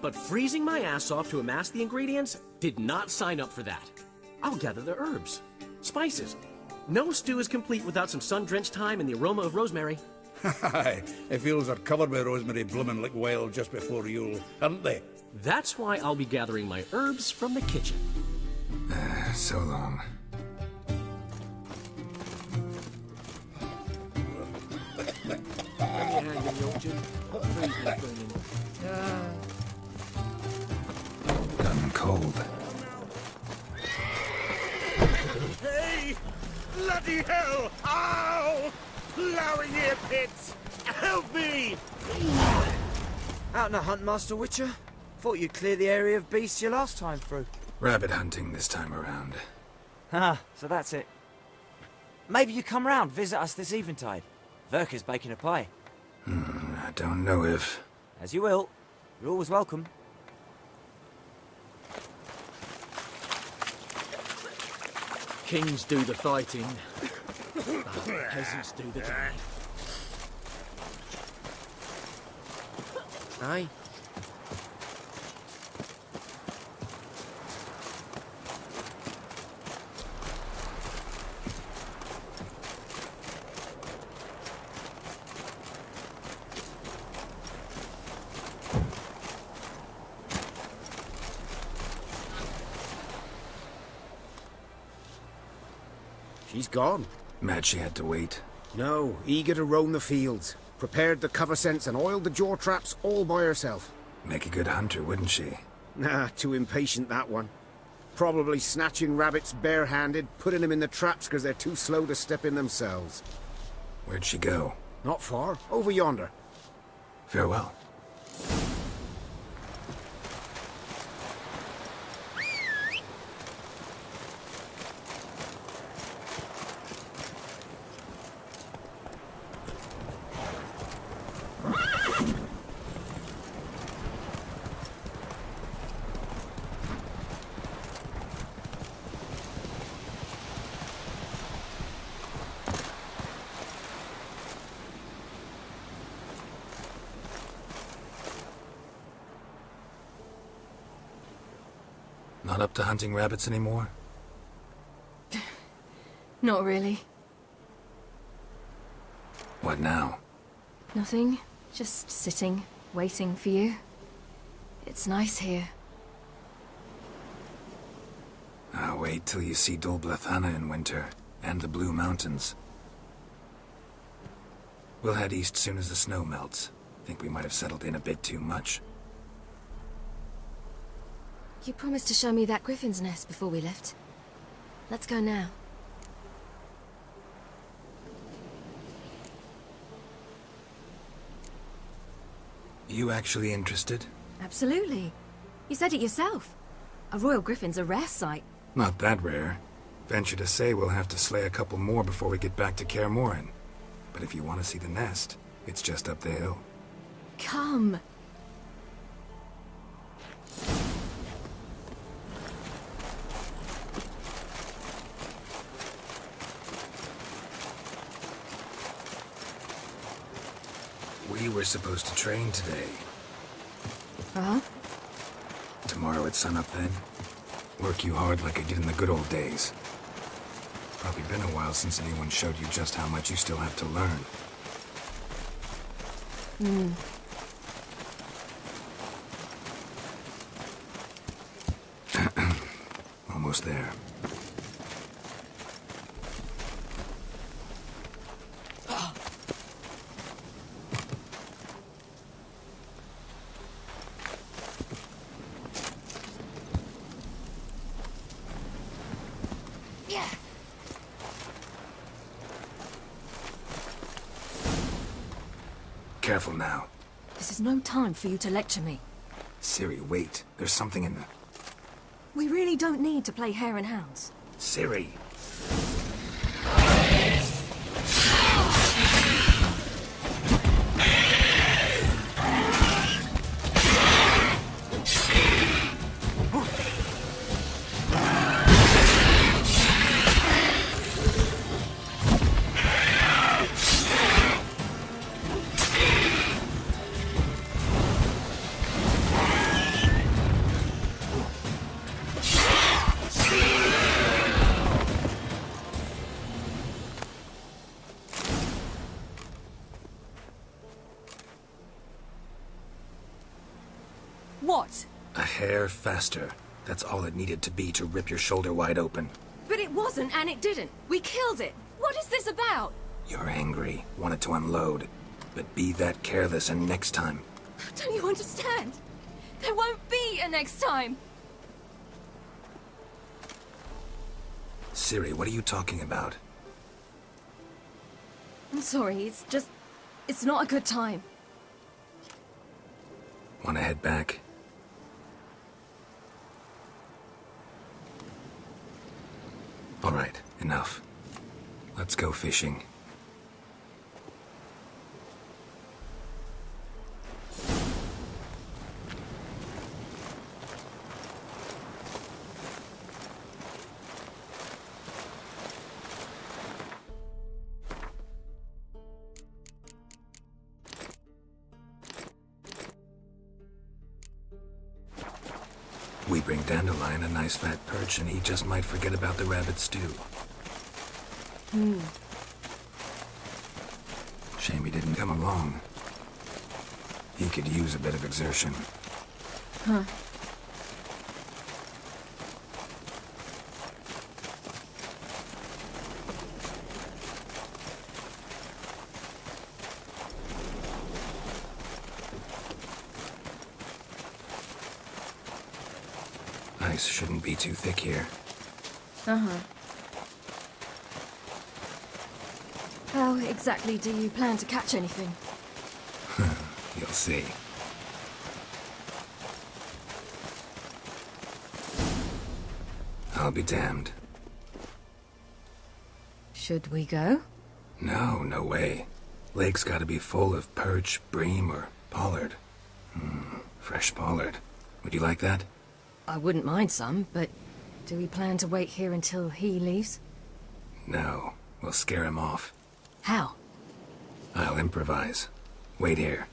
But freezing my ass off to amass the ingredients did not sign up for that. I'll gather the herbs, spices. No stew is complete without some sun-drenched thyme and the aroma of rosemary. Aye, the fields are covered with rosemary blooming like wild just before Yule, aren't they? That's why I'll be gathering my herbs from the kitchen. So long. Gun cold. Hey! Bloody hell! Ow! Plowing ear pits! Help me! Out in a hunt, Master Witcher? Thought you'd clear the area of beasts your last time through. Rabbit hunting this time around. Ah, so that's it. Maybe you come round, visit us this eventide. Verka's baking a pie. I don't know if... As you will. You're always welcome. Kings do the fighting. Peasants do the killing. Aye. She's gone. Mad she had to wait. No, eager to roam the fields. Prepared the cover scents and oiled the jaw traps all by herself. Make a good hunter, wouldn't she? Nah, too impatient, that one. Probably snatching rabbits barehanded, putting them in the traps because they're too slow to step in themselves. Where'd she go? Not far. Over yonder. Farewell. Not up to hunting rabbits anymore? Not really. What now? Nothing. Just sitting, waiting for you. It's nice here. I'll wait till you see Dol Blethana in winter, and the Blue Mountains. We'll head east soon as the snow melts. Think we might have settled in a bit too much. You promised to show me that griffin's nest before we left. Let's go now. You actually interested? Absolutely. You said it yourself. A royal griffin's a rare sight. Not that rare. Venture to say we'll have to slay a couple more before we get back to Kaer Morhen. But if you want to see the nest, it's just up the hill. Come. We were supposed to train today. Uh-huh. Tomorrow at sunup then. Work you hard like I did in the good old days. Probably been a while since anyone showed you just how much you still have to learn. Almost there. Careful now. This is no time for you to lecture me. Ciri, wait. There's something in the... We really don't need to play hare and hounds. Ciri! What? A hair faster. That's all it needed to be to rip your shoulder wide open. But it wasn't, and it didn't. We killed it. What is this about? You're angry, wanted to unload. But be that careless and next time. Don't you understand? There won't be a next time. Ciri, what are you talking about? I'm sorry, it's just... It's not a good time. Want to head back? All right, enough. Let's go fishing. We bring Dandelion a nice fat perch, and he just might forget about the rabbit stew. Shame he didn't come along. He could use a bit of exertion. Huh. Ice shouldn't be too thick here. Uh-huh. How exactly do you plan to catch anything? You'll see. I'll be damned. Should we go? No, no way. Lake's gotta be full of perch, bream, or pollard. Fresh pollard. Would you like that? I wouldn't mind some, but do we plan to wait here until he leaves? No, we'll scare him off. How? I'll improvise. Wait here.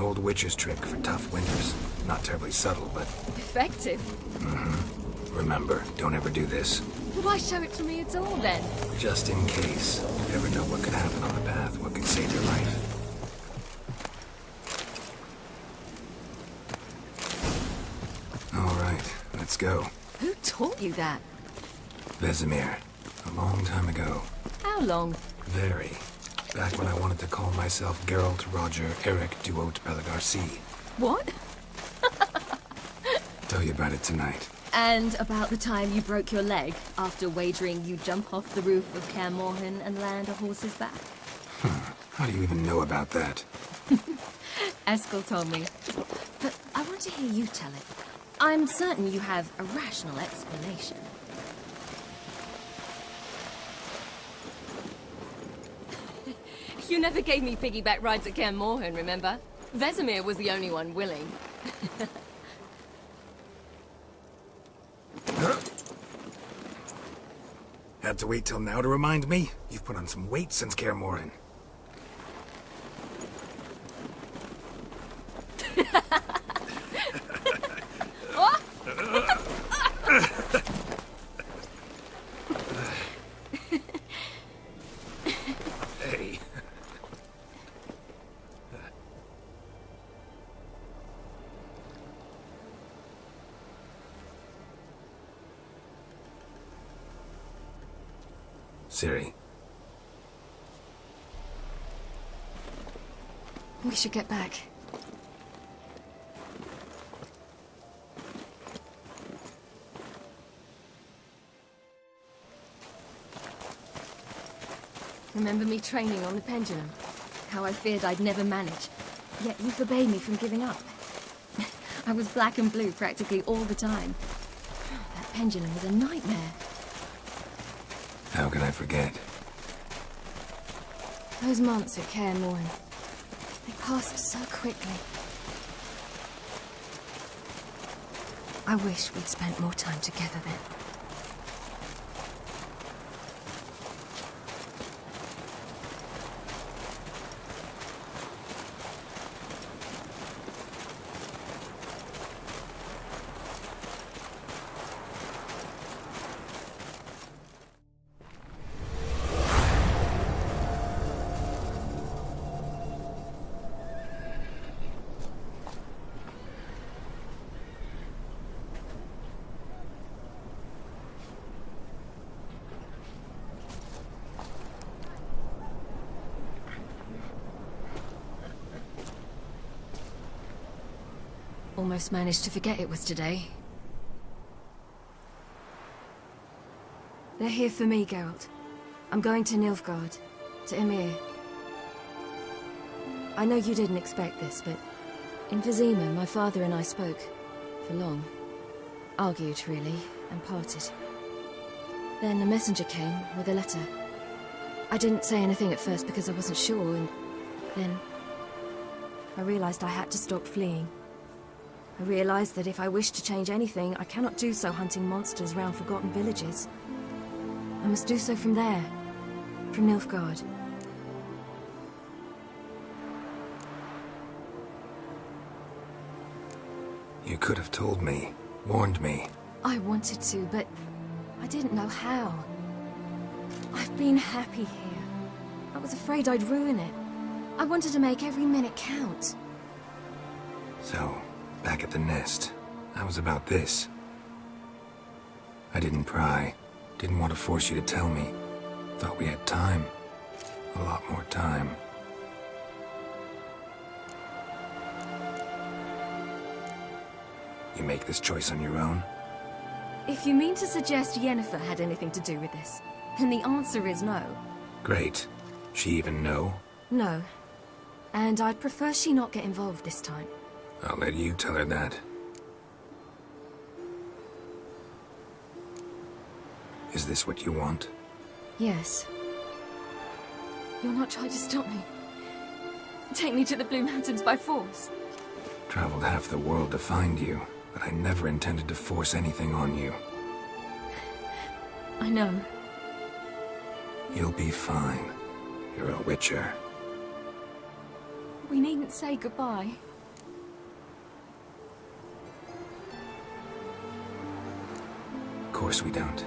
old witch's trick for tough winters. Not terribly subtle, but... Effective? Remember, don't ever do this. Why show it to me at all, then? Just in case. You never know what could happen on the path, what could save your life. All right, let's go. Who taught you that? Vesemir. A long time ago. How long? Very. Back when I wanted to call myself Geralt Roger Eric Duot Pelagarcy. What? Tell you about it tonight. And about the time you broke your leg after wagering you jump off the roof of Kaer Morhen and land a horse's back. How do you even know about that? Eskel told me. But I want to hear you tell it. I'm certain you have a rational explanation. You never gave me piggyback rides at Kaer Morhen, remember? Vesemir was the only one willing. Had to wait till now to remind me? You've put on some weight since Kaer Morhen. Hey. Ciri. We should get back. Remember me training on the pendulum? How I feared I'd never manage. Yet you forbade me from giving up. I was black and blue practically all the time. That pendulum was a nightmare. How can I forget? Those months at Kaer Morhen, they passed so quickly. I wish we'd spent more time together then. Almost managed to forget it was today. They're here for me, Geralt. I'm going to Nilfgaard, to Emir. I know you didn't expect this, but in Vizima, my father and I spoke. For long. Argued, really, and parted. Then a messenger came with a letter. I didn't say anything at first because I wasn't sure, and then I realized I had to stop fleeing. I realized that if I wish to change anything, I cannot do so hunting monsters round forgotten villages. I must do so from there, from Nilfgaard. You could have told me, warned me. I wanted to, but I didn't know how. I've been happy here. I was afraid I'd ruin it. I wanted to make every minute count. So, back at the nest, I was about this. I didn't pry. Didn't want to force you to tell me. Thought we had time. A lot more time. You make this choice on your own? If you mean to suggest Yennefer had anything to do with this, then the answer is no. Great. She even know? No. And I'd prefer she not get involved this time. I'll let you tell her that. Is this what you want? Yes. You'll not try to stop me. Take me to the Blue Mountains by force. Traveled half the world to find you, but I never intended to force anything on you. I know. You'll be fine. You're a witcher. We needn't say goodbye. course we don't.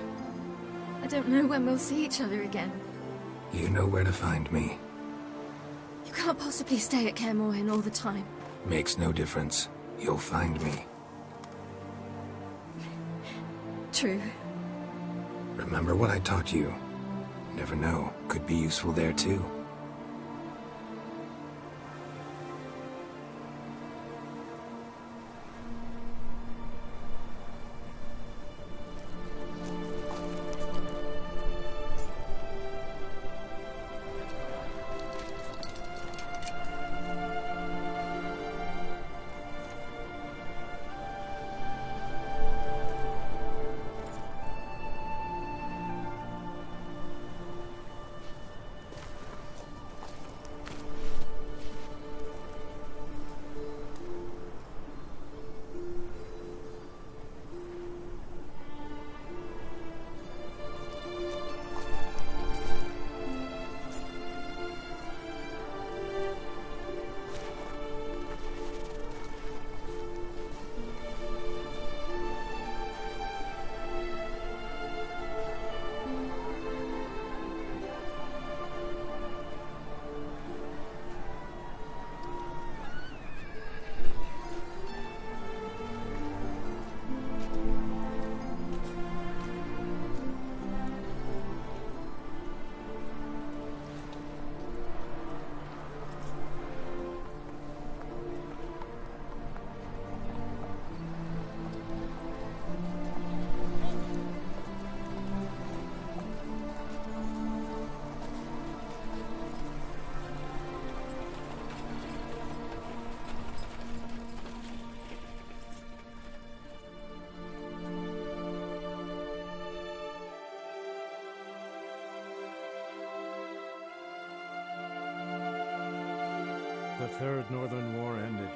I don't know when we'll see each other again. You know where to find me. You can't possibly stay at Kaer Morhen all the time. Makes no difference. You'll find me. True. Remember what I taught you. Never know, could be useful there too. The Third Northern War ended.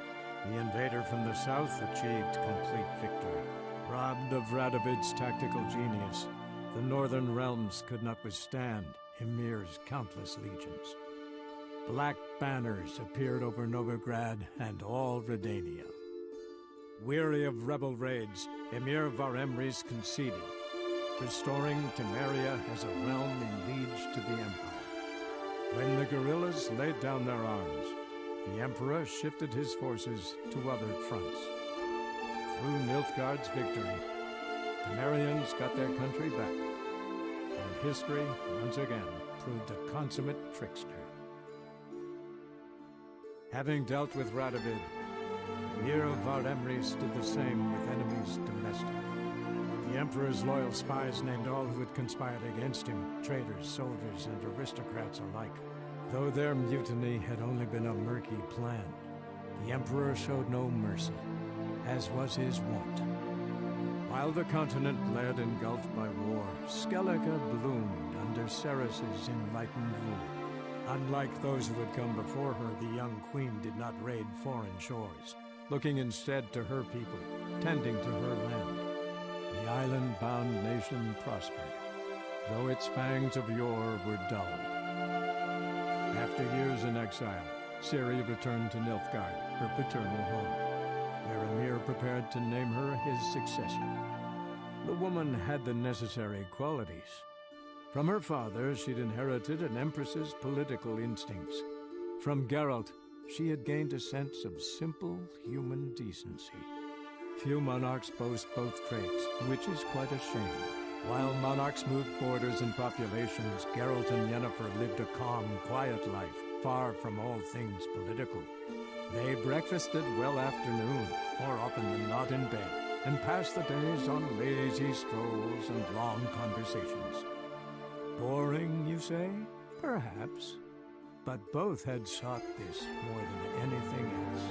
The invader from the south achieved complete victory. Robbed of Radovid's tactical genius, the northern realms could not withstand Ymir's countless legions. Black banners appeared over Novigrad and all Redania. Weary of rebel raids, Ymir Varemres conceded, restoring Temeria as a realm in liege to the Empire. When the guerrillas laid down their arms, the Emperor shifted his forces to other fronts. Through Nilfgaard's victory, Temerians got their country back, and history, once again, proved a consummate trickster. Having dealt with Radovid, Ymir Varemres did the same with enemies domestic. The Emperor's loyal spies named all who had conspired against him, traitors, soldiers, and aristocrats alike. Though their mutiny had only been a murky plan, the Emperor showed no mercy, as was his wont. While the continent lay engulfed by war, Skellige bloomed under Ceres's enlightened rule. Unlike those who had come before her, the young queen did not raid foreign shores, looking instead to her people, tending to her land. The island-bound nation prospered, though its fangs of yore were dulled. After years in exile, Ciri returned to Nilfgaard, her paternal home, where Ymir prepared to name her his successor. The woman had the necessary qualities. From her father, she'd inherited an empress's political instincts. From Geralt, she had gained a sense of simple human decency. Few monarchs boast both traits, which is quite a shame. While monarchs moved borders and populations, Geralt and Yennefer lived a calm, quiet life, far from all things political. They breakfasted well after noon, more often than not in bed, and passed the days on lazy strolls and long conversations. Boring, you say? Perhaps. But both had sought this more than anything else.